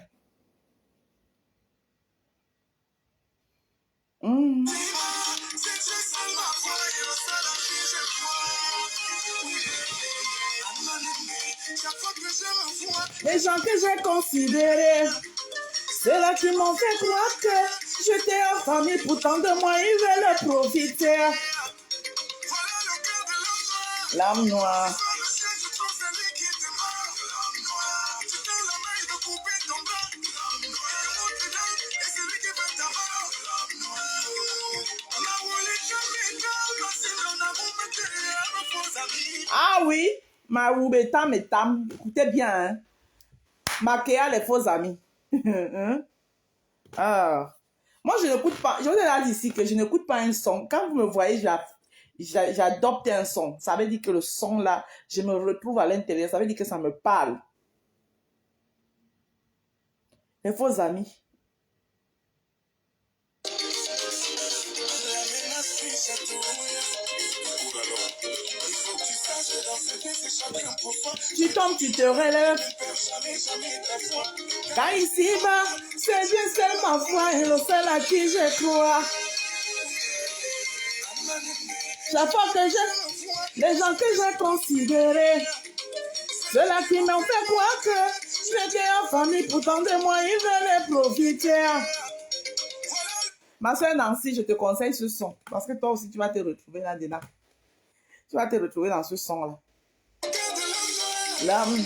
Les gens que j'ai considérés, ceux-là qui m'ont fait croire que j'étais en famille, pourtant de moi, ils veulent profiter. L'âme noire. Ah oui, ma roubeta metam, écoutez bien, hein. Maquilla les faux amis. Ah. Moi, je n'écoute pas, je vous ai dit ici que je n'écoute pas un son. Quand vous me voyez, j'adopte un son. Ça veut dire que le son là, je me retrouve à l'intérieur. Ça veut dire que ça me parle. Les faux amis. Tu tombes, tu te relèves. Car ici-bas, c'est Dieu seul ma foi et le seul à qui je crois. Chaque fois que les gens que j'ai considérés, ceux-là qui m'ont fait croire que j'étais en famille, pourtant de moi, ils veulent profiter. Ma soeur Nancy, je te conseille ce son, parce que toi aussi, tu vas te retrouver là-dedans. Tu vas te retrouver dans ce son-là. L'âme.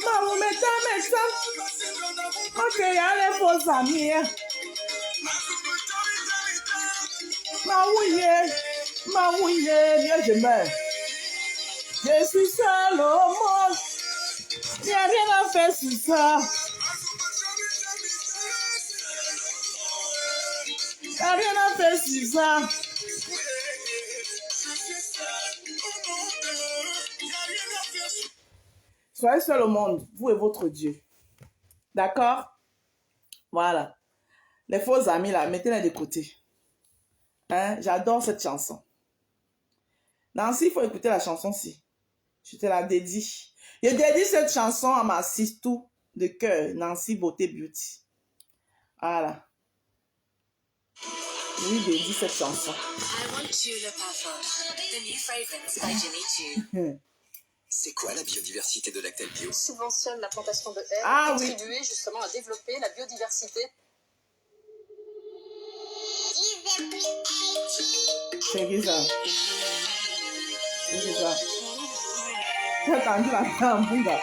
Maman, mets ça. Ok, il y a les faux amis. Maouye, Dieu, je meurs. Je suis seul au monde. Il n'y a rien à faire sur ça. Il n'y a rien à faire sur ça. Soyez seul au monde, vous et votre Dieu. D'accord? Voilà. Les faux amis, là, mettez-les de côté. Hein? J'adore cette chanson. Nancy, il faut écouter la chanson-ci. Je te la dédie. Je dédie cette chanson à ma sistou de cœur, Nancy Beauté Beauty. Voilà. Je lui dédie cette chanson. I want Julep Parfum, the new fragrance by Jimmy Choo. C'est quoi la biodiversité de Lactel Bio? Subventionne la plantation de haies, Ah oui. contribuer justement à développer la biodiversité. C'est qui ça? C'est qui ça? J'ai entendu la femme, là.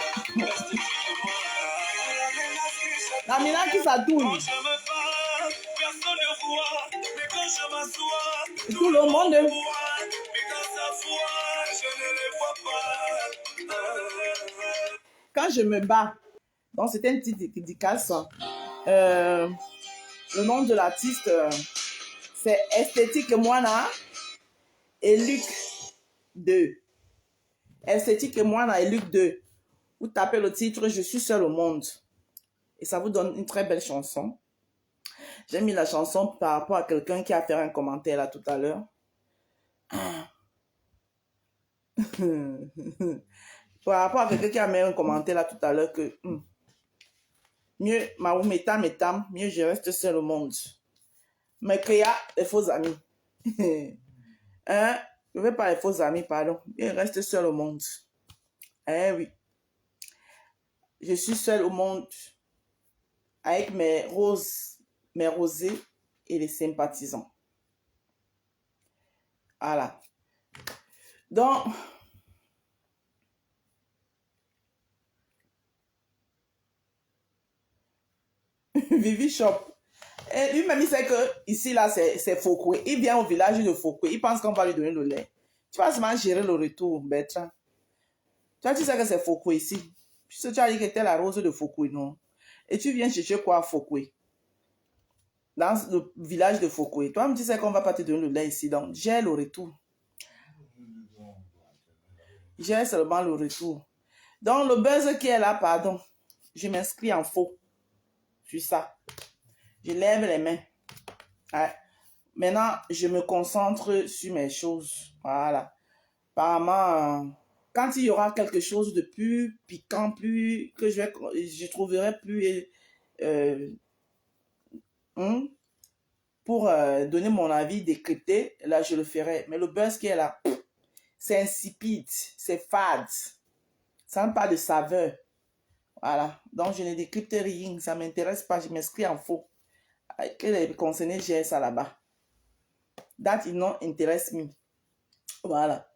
La mina qui s'atouille. Tout le monde. Quand je me bats, donc c'était une petite dédicace. Le nom de l'artiste, c'est Esthétique Moana et Luc 2. Esthétique Moana et Luc 2. Vous tapez le titre Je suis seul au monde. Et ça vous donne une très belle chanson. J'ai mis la chanson par rapport à quelqu'un qui a fait un commentaire là tout à l'heure. Par rapport à quelqu'un qui a mis un commentaire là tout à l'heure que mieux, mieux je reste seul au monde. Mais qu'il y a des faux amis. Hein? Je ne veux pas les faux amis, pardon. Je reste seul au monde. Eh oui. Je suis seul au monde avec mes rosés et les sympathisants. Voilà. Donc, Vivi Shop. Et lui-même, il sait que ici, là, c'est Fokwe. Il vient au village de Fokwe. Il pense qu'on va lui donner le lait. Tu vas seulement gérer le retour, Bertrand. Toi, tu sais que c'est Fokwe ici. Puisque tu as dit que c'était la rose de Fokwe, non? Et tu viens chercher quoi à Fokwe? Dans le village de Fokwe. Toi, tu sais qu'on ne va pas te donner le lait ici. Donc, gère le retour. Gère seulement le retour. Donc, le buzz qui est là, pardon. Je m'inscris en faux. Je suis ça. Je lève les mains. Ouais. Maintenant, je me concentre sur mes choses. Voilà. Apparemment, quand il y aura quelque chose de plus piquant, plus que je trouverai plus pour donner mon avis décrypté, là, je le ferai. Mais le buzz qui est là, c'est insipide, c'est fade. Ça n'a pas de saveur. Voilà. Donc, je ne décrypte rien. Ça ne m'intéresse pas. Je m'inscris en faux. Que les concernés gèrent ça là-bas. That is not interest me. Voilà.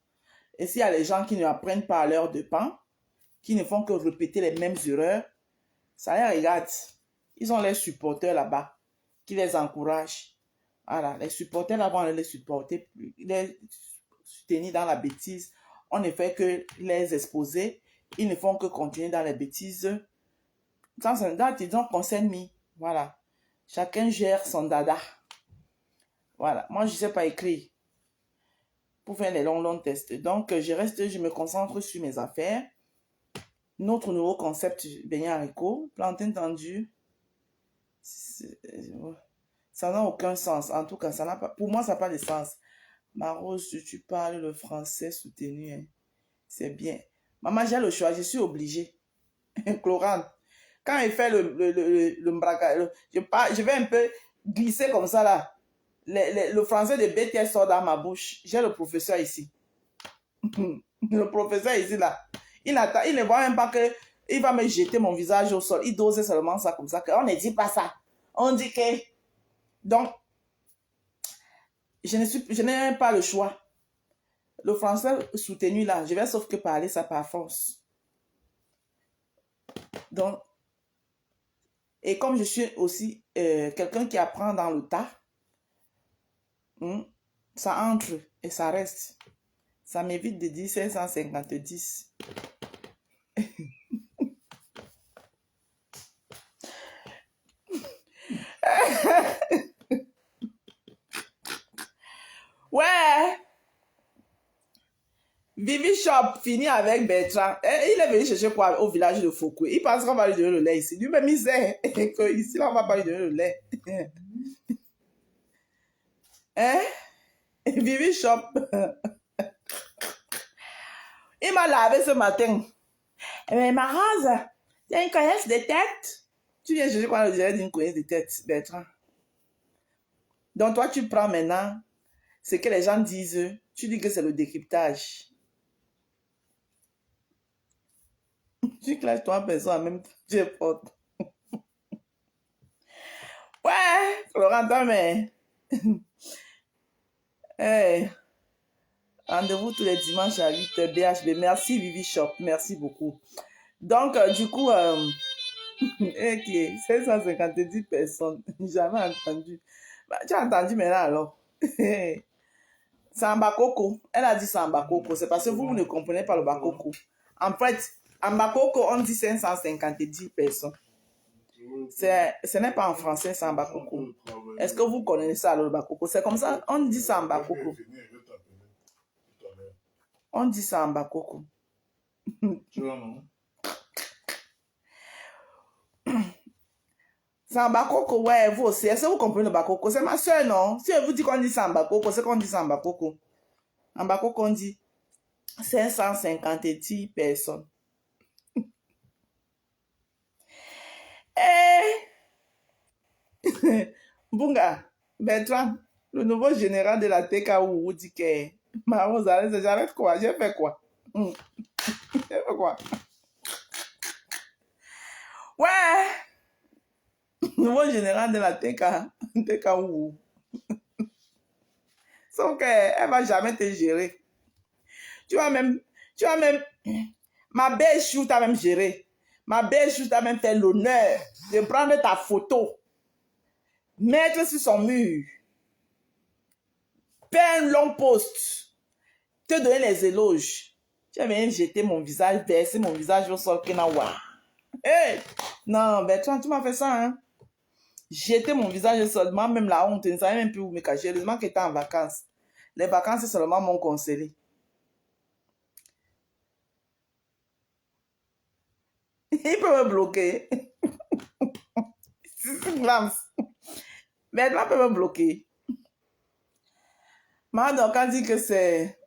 Et s'il y a les gens qui ne apprennent pas à l'heure de pain, qui ne font que répéter les mêmes erreurs, ça les regarde. Ils ont les supporters là-bas qui les encouragent. Voilà. Les supporters là-bas, on les supporter, les soutenir dans la bêtise. On ne fait que les exposer. Ils ne font que continuer dans les bêtises. That is not concern me. Voilà. Chacun gère son dada. Voilà, moi, je ne sais pas écrire pour faire les longs tests. Donc, je me concentre sur mes affaires. Notre nouveau concept, beignet haricot, plantain tendu, ça n'a aucun sens. En tout cas, ça n'a pas, pour moi, ça n'a pas de sens. Ma Rose, tu parles le français soutenu. Hein. C'est bien. Maman, j'ai le choix, je suis obligée. Chlorane, quand il fait le braquage, je vais un peu glisser comme ça là. Le français de BTS sort dans ma bouche. J'ai le professeur ici. Le professeur ici là. Il ne voit même pas que il va me jeter mon visage au sol. Il dose seulement ça comme ça. On ne dit pas ça. On dit que... Donc, je n'ai pas le choix. Le français soutenu là, je vais sauf que parler ça par force. Donc, et comme je suis aussi quelqu'un qui apprend dans le tas, ça entre et ça reste. Ça m'évite de dire 550. Ouais. Vivi Shop finit avec Bertrand. Il est venu chercher quoi au village de Foucault. Il pense qu'on va lui donner le lait ici. Lui-même, il sait que ici, là, on va pas lui donner le lait. Hein? Vivi Shop. Il m'a lavé ce matin. Mais ma Rose, tu as une connaisse de tête? Tu viens chercher quoi une connaisse de tête, Bertrand? Donc, toi, tu prends maintenant ce que les gens disent. Tu dis que c'est le décryptage. Tu clashes toi en personne en même temps. Tu es forte. Ouais, Florentin, mais... Hey. Rendez-vous tous les dimanches à 8h BHB. Merci Vivi Shop. Merci beaucoup. Donc, du coup, qui est 550 personnes. Jamais entendu. Bah, tu as entendu maintenant alors. Samba Coco. Elle a dit Samba Coco. C'est parce que vous ne comprenez pas le Bakoko. En fait, en Bakoko, on dit 550 personnes. Ce n'est pas en français Samba Coco. Est-ce que vous connaissez ça le Bakoko? C'est comme ça, on dit Samba Coco. On dit Samba Coco. Tu vois, non? Samba Coco, ouais, vous aussi. Est-ce que vous comprenez le Bakoko? C'est ma soeur, non? Si elle vous dit qu'on dit Samba Coco, c'est qu'on dit Samba Coco. En Bakoko, on dit 550 personnes. Bunga, Bertrand, le nouveau général de la TKU vous dit que Maman, j'arrête quoi? J'ai fait quoi? J'ai fait quoi? Ouais! Nouveau général de la TKU. Sauf qu'elle va jamais te gérer. Tu vas même, ma belle chou t'a même géré. Ma belle chou t'a même fait l'honneur de prendre ta photo, mettre sur son mur, faire un long post, te donner les éloges. Tu vas venir jeter mon visage, verser mon visage au sol. Hey! Non, Bertrand, tu m'as fait ça, hein? Jeter mon visage au sol, moi même la honte, je ne savais même plus où me cacher. Heureusement que j'étais en vacances. Les vacances, seulement m'ont conseillé. Il peut me bloquer. Mais il peut me bloquer. Maintenant, quand on dit que c'est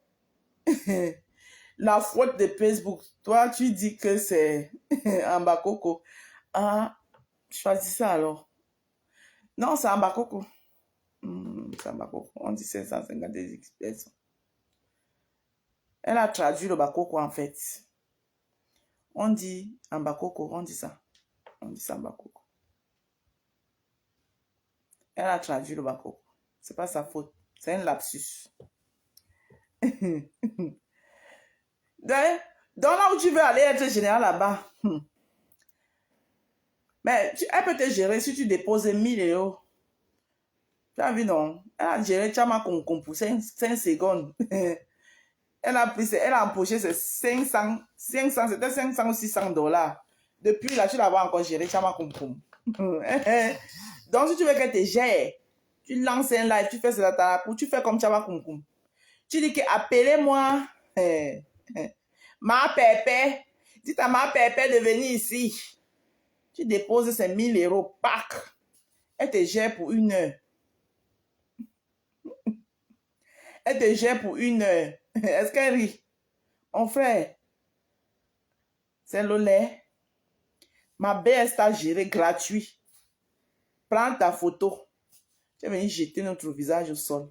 la faute de Facebook, toi, tu dis que c'est en Bakoko. Ah, choisis ça alors. Non, c'est en Bakoko. C'est en Bakoko. On dit 550 personnes. Elle a traduit le Bakoko en fait. On dit en Bakoko, on dit ça. On dit ça en Bakoko. Elle a traduit le Bakoko. C'est pas sa faute. C'est un lapsus. Donc là où tu veux aller être général là-bas. Mais elle peut te gérer si tu déposes 1000 €. Tu as vu, non? Elle a géré Chama Concom pour 5 secondes. Elle a empoché ses 500, c'était 500 ou 600 $. Depuis là, tu l'as encore géré Chama Concom. Donc si tu veux qu'elle te gère, Tu lances un live, tu fais ça dans la cour, tu fais comme Chaba Koum. Tu dis que appelez-moi ma pépé. Dites à ma pépé de venir ici. Tu déposes ces 1000 euros, pack. Elle te gère pour 1 heure. Elle te gère pour 1 heure. Est-ce qu'elle rit? Mon frère, c'est le lait. Ma BS t'a géré gratuit. Prends ta photo. Tu es venu jeter notre visage au sol.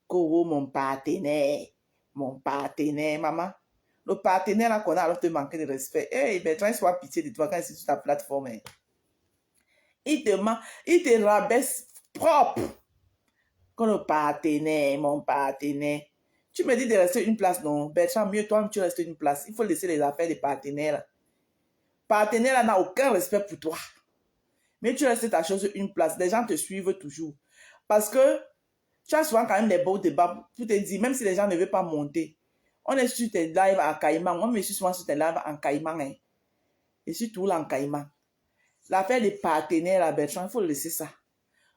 Koro, mon partenaire, maman. Le partenaire là qu'on a, alors te manquer de respect. Hey, Bertrand, il soit pitié de toi quand il est sur ta plateforme. Hein. Il te rabaisse propre. Comme le partenaire, mon partenaire. Tu me dis de rester une place, non? Bertrand, mieux toi, tu restes une place. Il faut laisser les affaires des partenaires. Là. Partenaire là n'a aucun respect pour toi. Mais tu restes ta chose une place. Les gens te suivent toujours. Parce que tu as souvent quand même des beaux débats pour te dire, même si les gens ne veulent pas monter. On est sur tes lives en Caïman. Moi, je suis souvent sur tes lives en Caïman. Hein. Je suis tout là en Caïman. L'affaire des partenaires là, Bertrand, il faut laisser ça.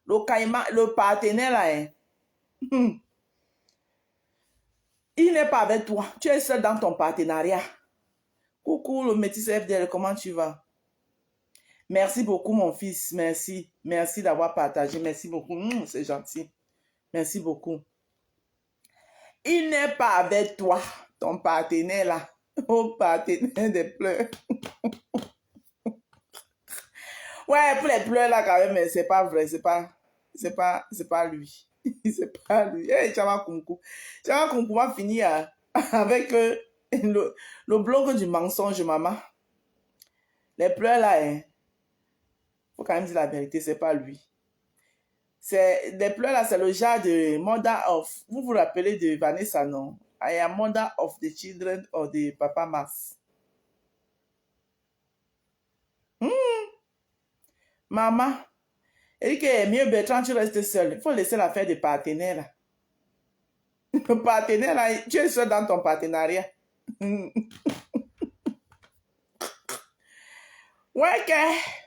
Le Caïman, le partenaire là, hein, il n'est pas avec toi. Tu es seul dans ton partenariat. Coucou le métis FDL, comment tu vas? Merci beaucoup mon fils, merci. Merci d'avoir partagé, merci beaucoup. C'est gentil. Merci beaucoup. Il n'est pas avec toi, ton partenaire là. Oh, partenaire des pleurs. Ouais, pour les pleurs là quand même, mais c'est pas vrai, c'est pas lui. C'est pas lui. Hey, Chama Koumkou. Chama Koumkou va finir avec le blog du mensonge, maman. Les pleurs là, hein. Faut quand même dire la vérité, c'est pas lui. Les pleurs là, c'est le genre de mother of. Vous vous rappelez de Vanessa, non? I am mother of the children of the Papa Max. Maman, elle dit que mieux Bertrand, tu restes seul. Il faut laisser l'affaire des partenaires là. Le partenaire là, tu es seul dans ton partenariat. Ouais, que.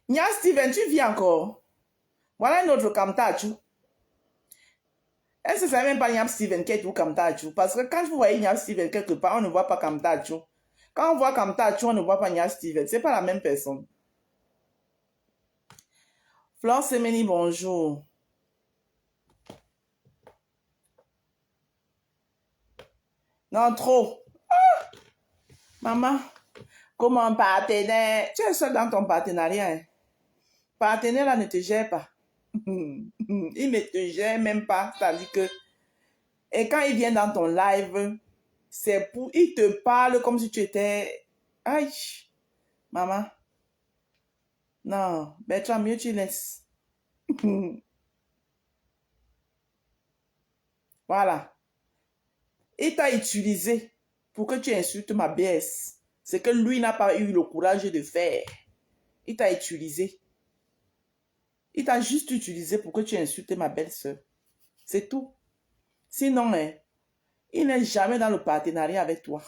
Nya Steven, tu vis encore? Voilà notre Kamtachou. Est-ce que c'est même pas Nya Steven qui est tout Kamtachou? Parce que quand vous voyez Nya Steven quelque part, on ne voit pas Kamtachou. Quand on voit Kamtachou, on ne voit pas Nya Steven. C'est pas la même personne. Flore Semeni, bonjour. Non, trop. Ah! Maman, comme un partenaire, tu es seul dans ton partenariat. Hein? Partenaire là ne te gère pas. Il ne te gère même pas. C'est-à-dire que, et quand il vient dans ton live, c'est pour, il te parle comme si tu étais, aïe, maman. Non, Bertrand, mieux tu laisses. Voilà. Il t'a utilisé pour que tu insultes ma BS. C'est que lui n'a pas eu le courage de faire. Il t'a utilisé. Il t'a juste utilisé pour que tu insultes ma belle-sœur. C'est tout. Sinon, hein, il n'est jamais dans le partenariat avec toi.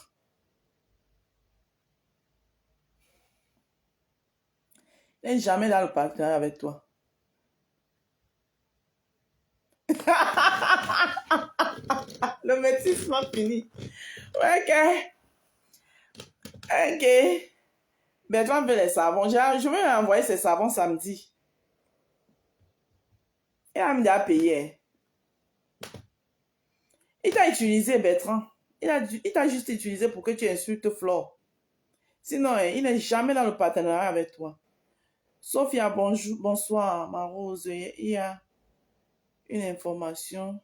Il n'est jamais dans le partenariat avec toi. Le métis m'a fini. Ok. Ok. Bertrand veut les savons. Je vais lui envoyer ses savons samedi. Il a déjà payé. Il t'a utilisé, Bertrand. Il t'a juste utilisé pour que tu insultes Flore. Sinon, il n'est jamais dans le partenariat avec toi. Sophia, bonjour, bonsoir, ma rose. Il y a une information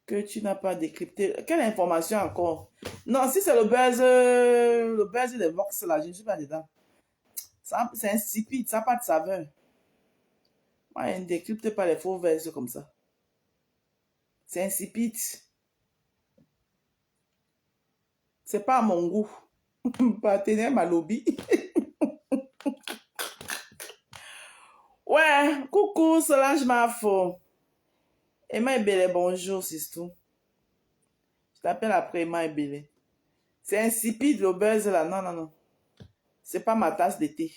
que tu n'as pas décryptée. Quelle information encore? Non, si c'est le buzz des Vox, là, je ne suis pas dedans. C'est insipide, ça n'a pas de saveur. Moi, je ne décrypte pas les faux buzz comme ça. C'est insipide. C'est pas à mon goût. Partenaire ma lobby. Ouais, coucou, Solange Mafo. Emma Ebele, bonjour, c'est tout. Je t'appelle après Emma Ebele. C'est insipide le buzz là. Non, non, non. C'est pas ma tasse de thé.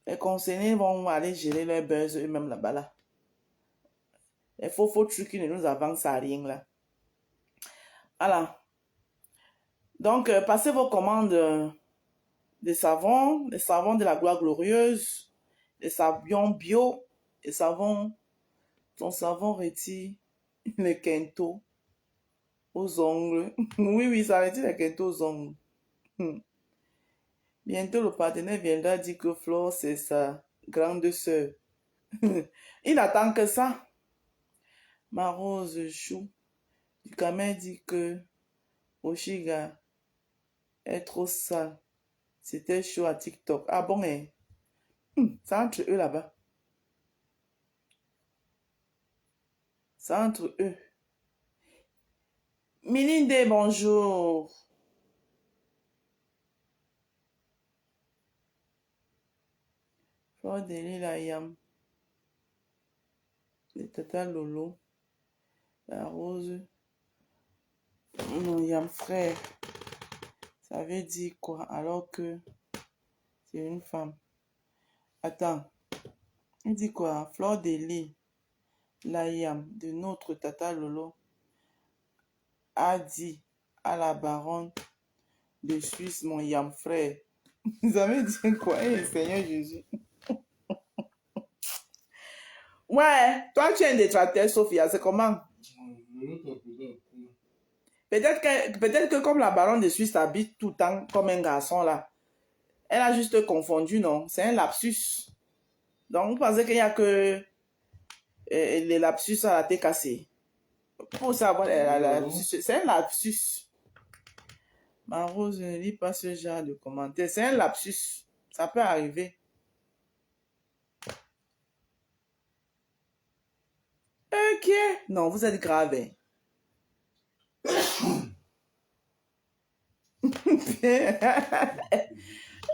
Les concernés vont aller gérer leur buzz eux-mêmes là-bas. Là. Les faux trucs qui ne nous avancent à rien là. Voilà. Donc, passez vos commandes des savons de la gloire glorieuse, des savons bio, des savons, ton savon retire les quintaux aux ongles. Oui, ça retire les quintaux aux ongles. Bientôt, le partenaire viendra dire que Flore, c'est sa grande sœur. Il n'attend que ça. Ma rose chou. Du Camer dit que Oshiga est trop sale. C'était chaud à TikTok. Ah bon, hein? C'est entre eux là-bas. C'est entre eux. Milinde, bonjour. Flore Deli, la yam. Le tata Lolo. La rose. Non, yam frère. Ça veut dire quoi alors que c'est une femme? Attends. Il dit quoi? Flore Deli, la yam de notre tata Lolo a dit à la baronne de Suisse, mon yam frère. Vous avez dit quoi? Eh, Seigneur Jésus. Ouais, toi tu es un détracteur, Sophia, c'est comment? Peut-être que comme la baronne de Suisse habite tout le temps comme un garçon là, elle a juste confondu, non? C'est un lapsus. Donc, vous pensez qu'il n'y a que les lapsus à la tête cassée. Pour savoir, c'est un lapsus. Ma Rose ne lit pas ce genre de commentaires. C'est un lapsus. Ça peut arriver. Ok. Non, vous êtes grave. Hein.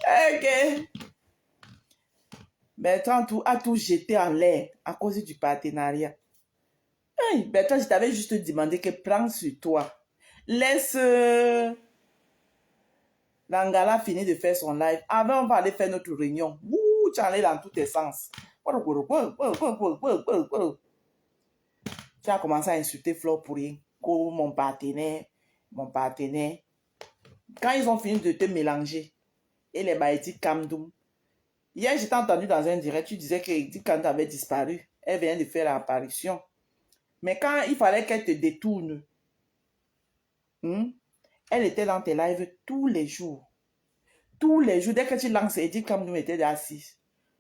Ok. Bertrand a tout jeté en l'air à cause du partenariat. Hey, Bertrand, je t'avais juste demandé que prends sur toi. Laisse Langala finir de faire son live. Avant, on va aller faire notre réunion. Ouh, tu en es dans tous tes sens. Tu as commencé à insulter Flore pour rien. Oh, mon partenaire. Quand ils ont fini de te mélanger, et les baïtis Kamdoum. Hier, j'étais entendu dans un direct, tu disais que Edith Kant avait disparu. Elle vient de faire l'apparition. Mais quand il fallait qu'elle te détourne, elle était dans tes lives tous les jours. Tous les jours, dès que tu lances, Edith Kamdoum était assise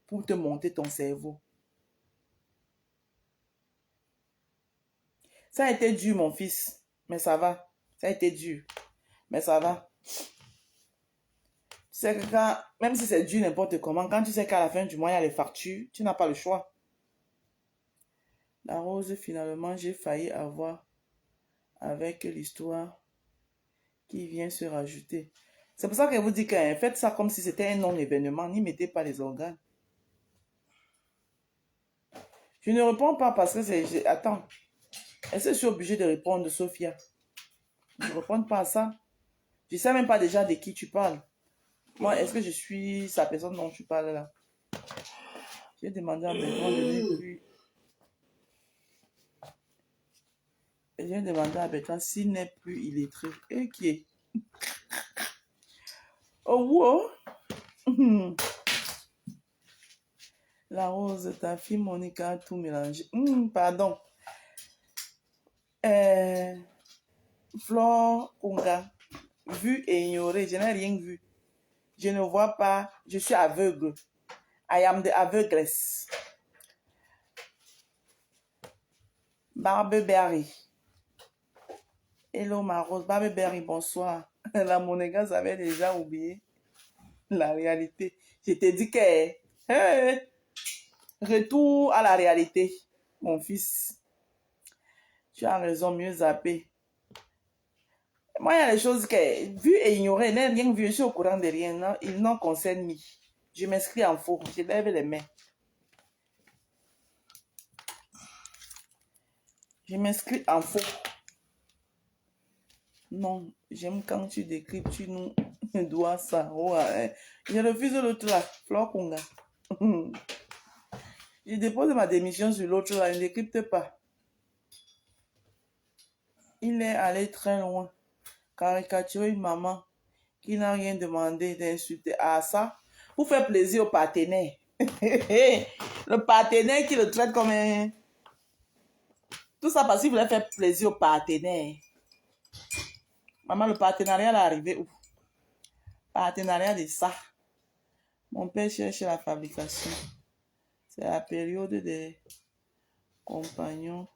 pour te monter ton cerveau. Ça a été dur, mon fils. Mais ça va. Ça a été dur. Mais ça va. Tu sais que quand, même si c'est dur n'importe comment, quand tu sais qu'à la fin du mois, il y a les factures, tu n'as pas le choix. La rose, finalement, j'ai failli avoir avec l'histoire qui vient se rajouter. C'est pour ça que je vous dis que faites ça comme si c'était un non-événement. N'y mettez pas les organes. Je ne réponds pas parce que c'est... Attends. Est-ce que je suis obligée de répondre, Sophia? Je ne réponds pas à ça. Je ne sais même pas déjà de qui tu parles. Moi, est-ce que je suis sa personne dont tu parles là? J'ai demandé à Bertrand de ne plus... J'ai demandé à Bertrand s'il n'est plus illettré. Et qui est? Oh, wow! La rose, ta fille Monica a tout mélangé. Pardon. Flore Kunga. Vu et ignoré, je n'ai rien vu. Je ne vois pas, je suis aveugle. I am the aveuglesse. Barbeberry. Hello ma rose. Barbeberry, bonsoir. La monégasque avait déjà oublié la réalité. Je t'ai dit que... retour à la réalité, mon fils. Tu as raison, mieux zapper. Moi, il y a des choses que, vu et ignoré, je n'ai rien vu, je suis au courant de rien. Non, ils n'en concernent ni. Je m'inscris en faux, je lève les mains. Je m'inscris en faux. Non, j'aime quand tu décris, tu nous dois ça. Oh, je refuse l'autre là, Flore Kunga. Je dépose ma démission sur l'autre là, il ne décrypte pas. Il est allé très loin. Caricaturer une maman qui n'a rien demandé d'insulter. Ah ça, vous faites plaisir au partenaire. Le partenaire qui le traite comme un... Tout ça parce qu'il voulait faire plaisir au partenaire. Maman, le partenariat est arrivé où? Partenariat de ça. Mon père cherche la fabrication. C'est la période des compagnons.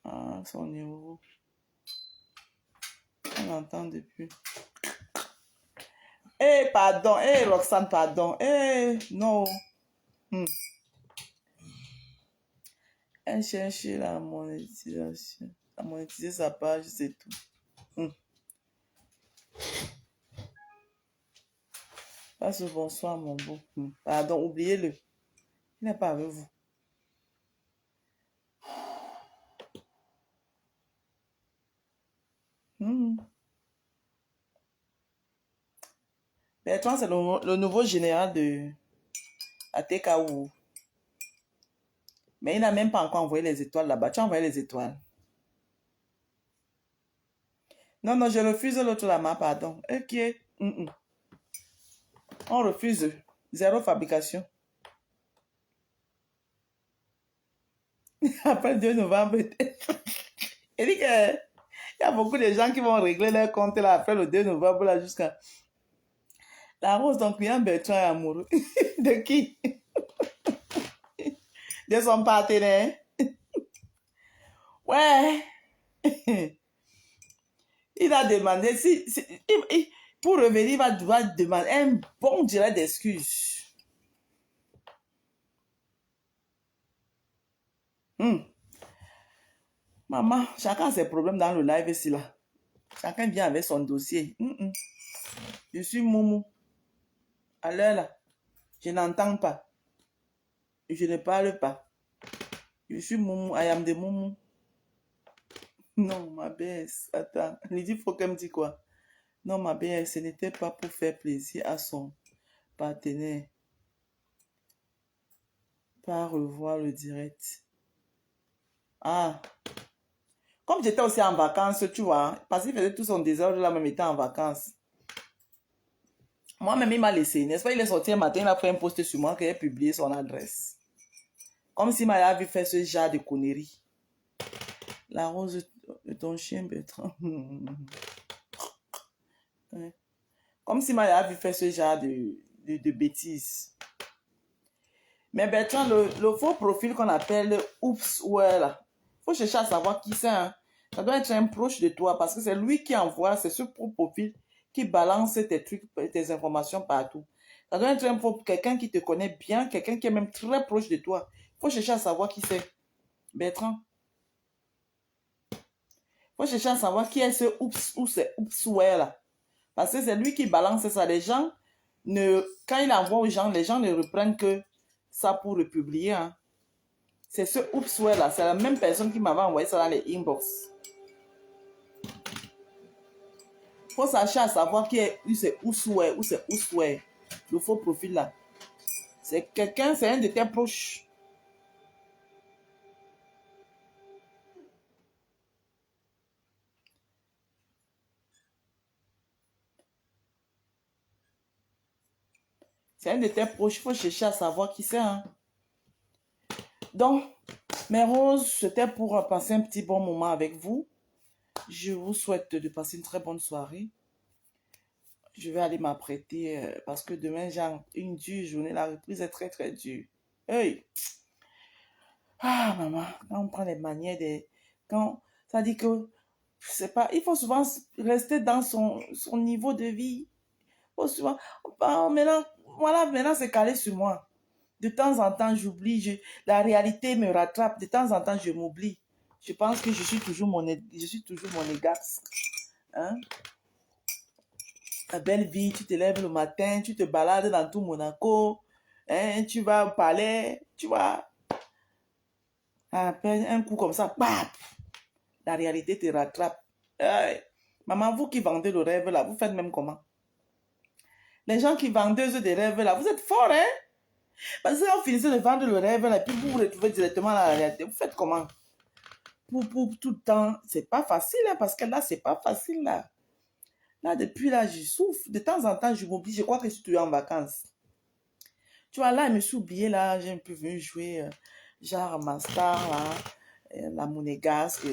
Ah, son numéro. On l'entend depuis. Eh, pardon. Eh, Roxane, pardon. Eh, non. Elle cherche la monétisation. La monétiser sa page, c'est tout. Passe le bonsoir, mon beau. Pardon, oubliez-le. Il n'est pas avec vous. Bertrand, c'est le nouveau général de ATKU. Mais il n'a même pas encore envoyé les étoiles là-bas. Tu as envoyé les étoiles. Non, non, je refuse l'autre là-bas, pardon. Ok. On refuse. 0 fabrication. Après le 2 novembre. Il dit qu'il y a beaucoup de gens qui vont régler leur compte là après le 2 novembre là jusqu'à... La rose, ton client Bertrand est amoureux. De qui? De son partenaire. Ouais. Il a demandé, pour revenir, il va devoir demander un bon direct d'excuses. Maman, chacun a ses problèmes dans le live ici là. Chacun vient avec son dossier. Je suis Moumou. À l'heure là, je n'entends pas. Je ne parle pas. Je suis Moumou, I am de Moumou. Non, ma belle, attends. Il faut qu'elle me dise quoi? Non, ma belle, ce n'était pas pour faire plaisir à son partenaire. Pas revoir le direct. Ah. Comme j'étais aussi en vacances, tu vois, parce qu'il faisait tout son désordre là, même était en vacances. Moi-même, il m'a laissé, n'est-ce pas? Il est sorti un matin, il a fait un post sur moi, qu'il a publié son adresse. Comme s'il m'avait vu faire ce genre de conneries. La rose de ton chien, Bertrand. Comme s'il m'avait vu faire ce genre de bêtises. Mais Bertrand, le faux profil qu'on appelle Oops, ouais, là. Faut chercher à savoir qui c'est. Hein. Ça doit être un proche de toi parce que c'est lui qui envoie, c'est ce profil qui balance tes trucs, tes informations partout. Ça doit être quelqu'un qui te connaît bien, quelqu'un qui est même très proche de toi. Faut chercher à savoir qui c'est. Bertrand. Faut chercher à savoir qui est ce Oops ou c'est Oops ouais là. Parce que c'est lui qui balance ça. Les gens, quand il envoie aux gens, les gens ne reprennent que ça pour le publier. Hein. C'est ce Oops ouais là. C'est la même personne qui m'avait envoyé ça dans les inbox. Faut chercher à savoir qui est c'est Oops ouais ou c'est Oops ouais. Le faux profil là. C'est quelqu'un, c'est un de tes proches. C'est un de tes proches. Il faut chercher à savoir qui c'est. Hein. Donc, mes roses, c'était pour passer un petit bon moment avec vous. Je vous souhaite de passer une très bonne soirée. Je vais aller m'apprêter parce que demain, j'ai une dure journée. La reprise est très, très dure. Hey! Ah, maman, quand on prend les manières des... Quand ça dit que, je sais pas, il faut souvent rester dans son niveau de vie. Il faut souvent... Maintenant, voilà, maintenant, c'est calé sur moi. De temps en temps, j'oublie. La réalité me rattrape. De temps en temps, je m'oublie. Je pense que je suis toujours mon égarce. Hein? Ta belle vie, tu te lèves le matin, tu te balades dans tout Monaco, hein? Tu vas au palais, tu vois. Après un coup comme ça, bam! La réalité te rattrape. Hey. Maman, vous qui vendez le rêve là, vous faites même comment? Les gens qui vendeuses de rêves là, vous êtes forts, hein? Parce que quand vous finissez de vendre le rêve là, et puis vous vous retrouvez directement dans la réalité, vous faites comment? Pour tout le temps, c'est pas facile, hein, parce que là, c'est pas facile, là. Là, depuis là, je souffre. De temps en temps, je m'oublie, je crois que je suis toujours en vacances. Tu vois, là, je me suis oubliée, là, j'ai un peu venu jouer, genre ma star, là, la monégasque.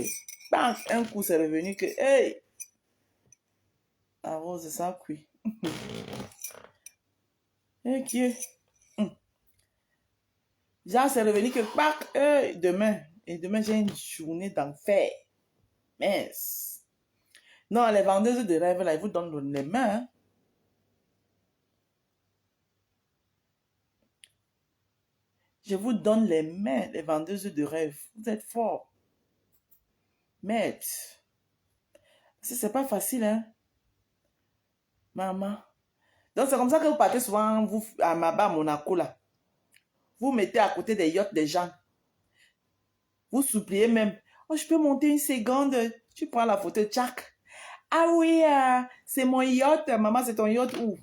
Bang, un coup, c'est revenu que, hey, la rose, ça cuit. Ok. Genre, c'est revenu que, bang, demain. Et demain, j'ai une journée d'enfer. Mince. Non, les vendeuses de rêves, là, ils vous donnent les mains. Hein. Je vous donne les mains, les vendeuses de rêves. Vous êtes forts. Mais, c'est pas facile, hein. Maman. Donc, c'est comme ça que vous partez souvent, vous, à Maba, Monaco, là. Vous mettez à côté des yachts des gens. Vous suppliez même. Oh, je peux monter une seconde. Tu prends la photo, tchac. Ah oui, c'est mon yacht. Maman, c'est ton yacht où?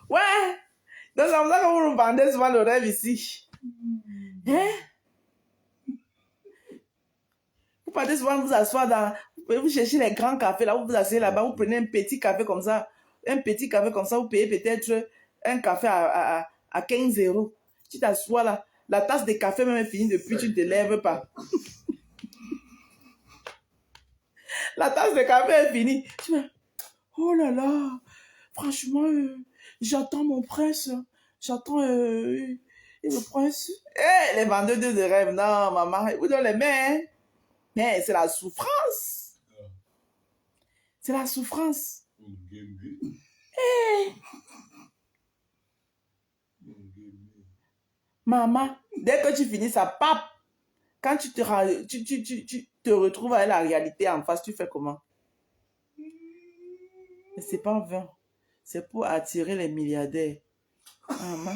Ouais. Donc, c'est comme ça que vous nous vendez souvent le rêve ici. Hein? Vous partez souvent vous asseoir dans... Vous cherchez les grands cafés, là, vous vous asseyez là-bas, vous prenez un petit café comme ça. Un petit café comme ça, vous payez peut-être un café à 15 €. Tu t'assois là. La tasse de café même est finie depuis, tu ne te lèves pas. La tasse de café est finie. Tu me... Oh là là, franchement, j'attends mon prince. J'attends le prince. Les vendeurs de rêve, non, maman, vous donnez les mains. Hein? Mais c'est la souffrance. C'est la souffrance. Hey. Maman, dès que tu finis ça, pap, quand tu te retrouves avec la réalité en face, tu fais comment? Mais c'est pas en vain. C'est pour attirer les milliardaires. Maman.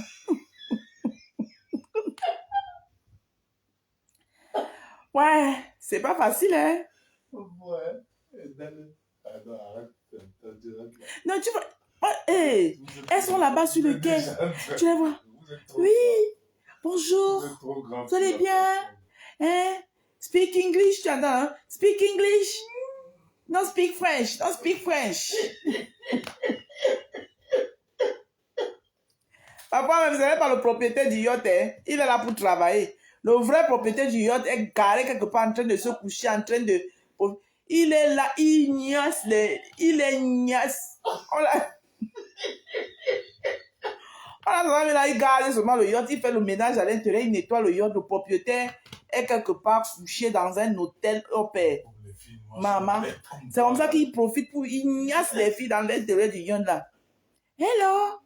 Ouais, c'est pas facile, hein? Ouais. Non, tu vois. Oh, hey, elles sont là-bas sur le quai. Tu les vois? Oui. Bonjour. Vous allez bien? Hein? Speak English, tu entends, hein? Speak English. Non, speak French. Non, speak French. Parfois, même, vous savez pas le propriétaire du yacht, hein? Il est là pour travailler. Le vrai propriétaire du yacht est garé quelque part en train de se coucher, en train de... Il est là, il niasse les... Il est niasse. Là, il garde seulement le yacht, il fait le ménage à l'intérieur, il nettoie le yacht. Le propriétaire est quelque part couché dans un hôtel au père. Maman, c'est comme ça qu'il profite pour ignace les filles dans l'intérieur du yacht là. Hello,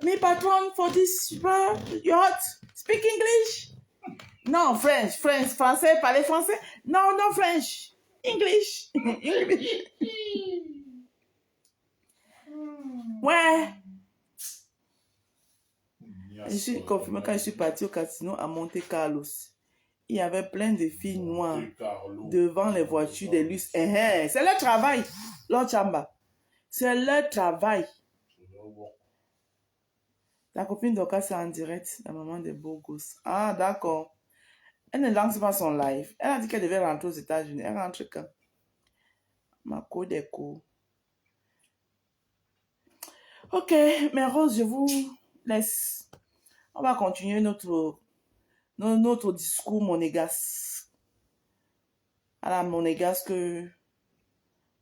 my patron for this yacht, speak English? Non, French, français, parlez français? Non, non, French, English. English. Ouais. Je suis confirmée quand je suis partie au casino à Monte Carlo. Il y avait plein de filles noires devant les voitures de luxe. C'est leur travail, leur chamba. C'est leur travail. La copine d'Oka, c'est en direct, la maman des beaux gosses. Ah, d'accord. Elle ne lance pas son live. Elle a dit qu'elle devait rentrer aux États-Unis. Elle rentre quand? Ma co-déco. Ok, mes roses, je vous laisse. On va continuer notre discours monégasque. À la monégasque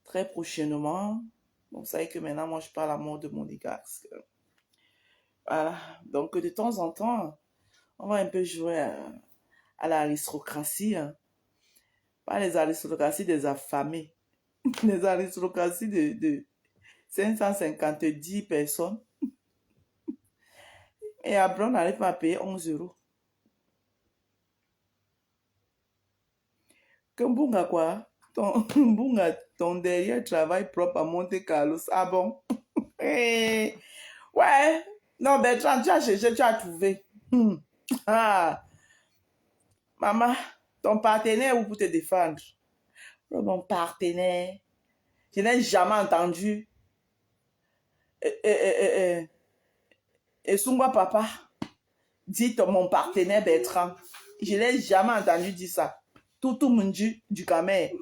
très prochainement. Vous savez que maintenant, moi, je parle à mort de monégasque. Voilà. Donc, de temps en temps, on va un peu jouer à l'aristocratie. Hein. Pas les aristocraties des affamés. Les aristocraties de 550 personnes. Et après, on n'arrive pas à payer 11 €. Que Mbunga quoi? Mbunga, ton derrière travail propre à Monte Carlo. Ah bon? Hey. Ouais. Non, Bertrand, tu as cherché, tu as trouvé. Ah. Maman, ton partenaire où pour te défendre? Mon partenaire. Je n'ai jamais entendu. Et Sungwa Papa, dites mon partenaire Bertrand. Je n'ai jamais entendu dire ça. Toutou Munju du Kamer.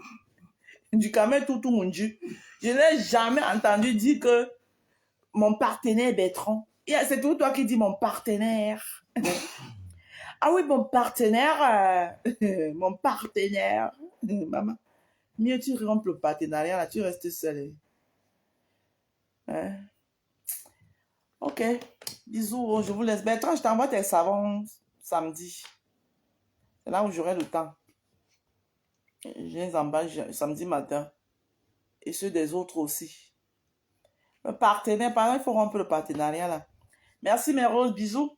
Du Kamer Toutou Munju. Je n'ai jamais entendu dire que mon partenaire Bertrand. C'est tout toi qui dis mon partenaire. Ah oui, mon partenaire. Mon partenaire. Maman, mieux tu rompes le partenariat, là, tu restes seul. Hein? Ok. Bisous, je vous laisse. Bertrand, je t'envoie tes savons samedi. C'est là où j'aurai le temps. Je les emballe samedi matin. Et ceux des autres aussi. Le partenaire, par exemple, il faut rompre le partenariat là. Merci mes roses, bisous.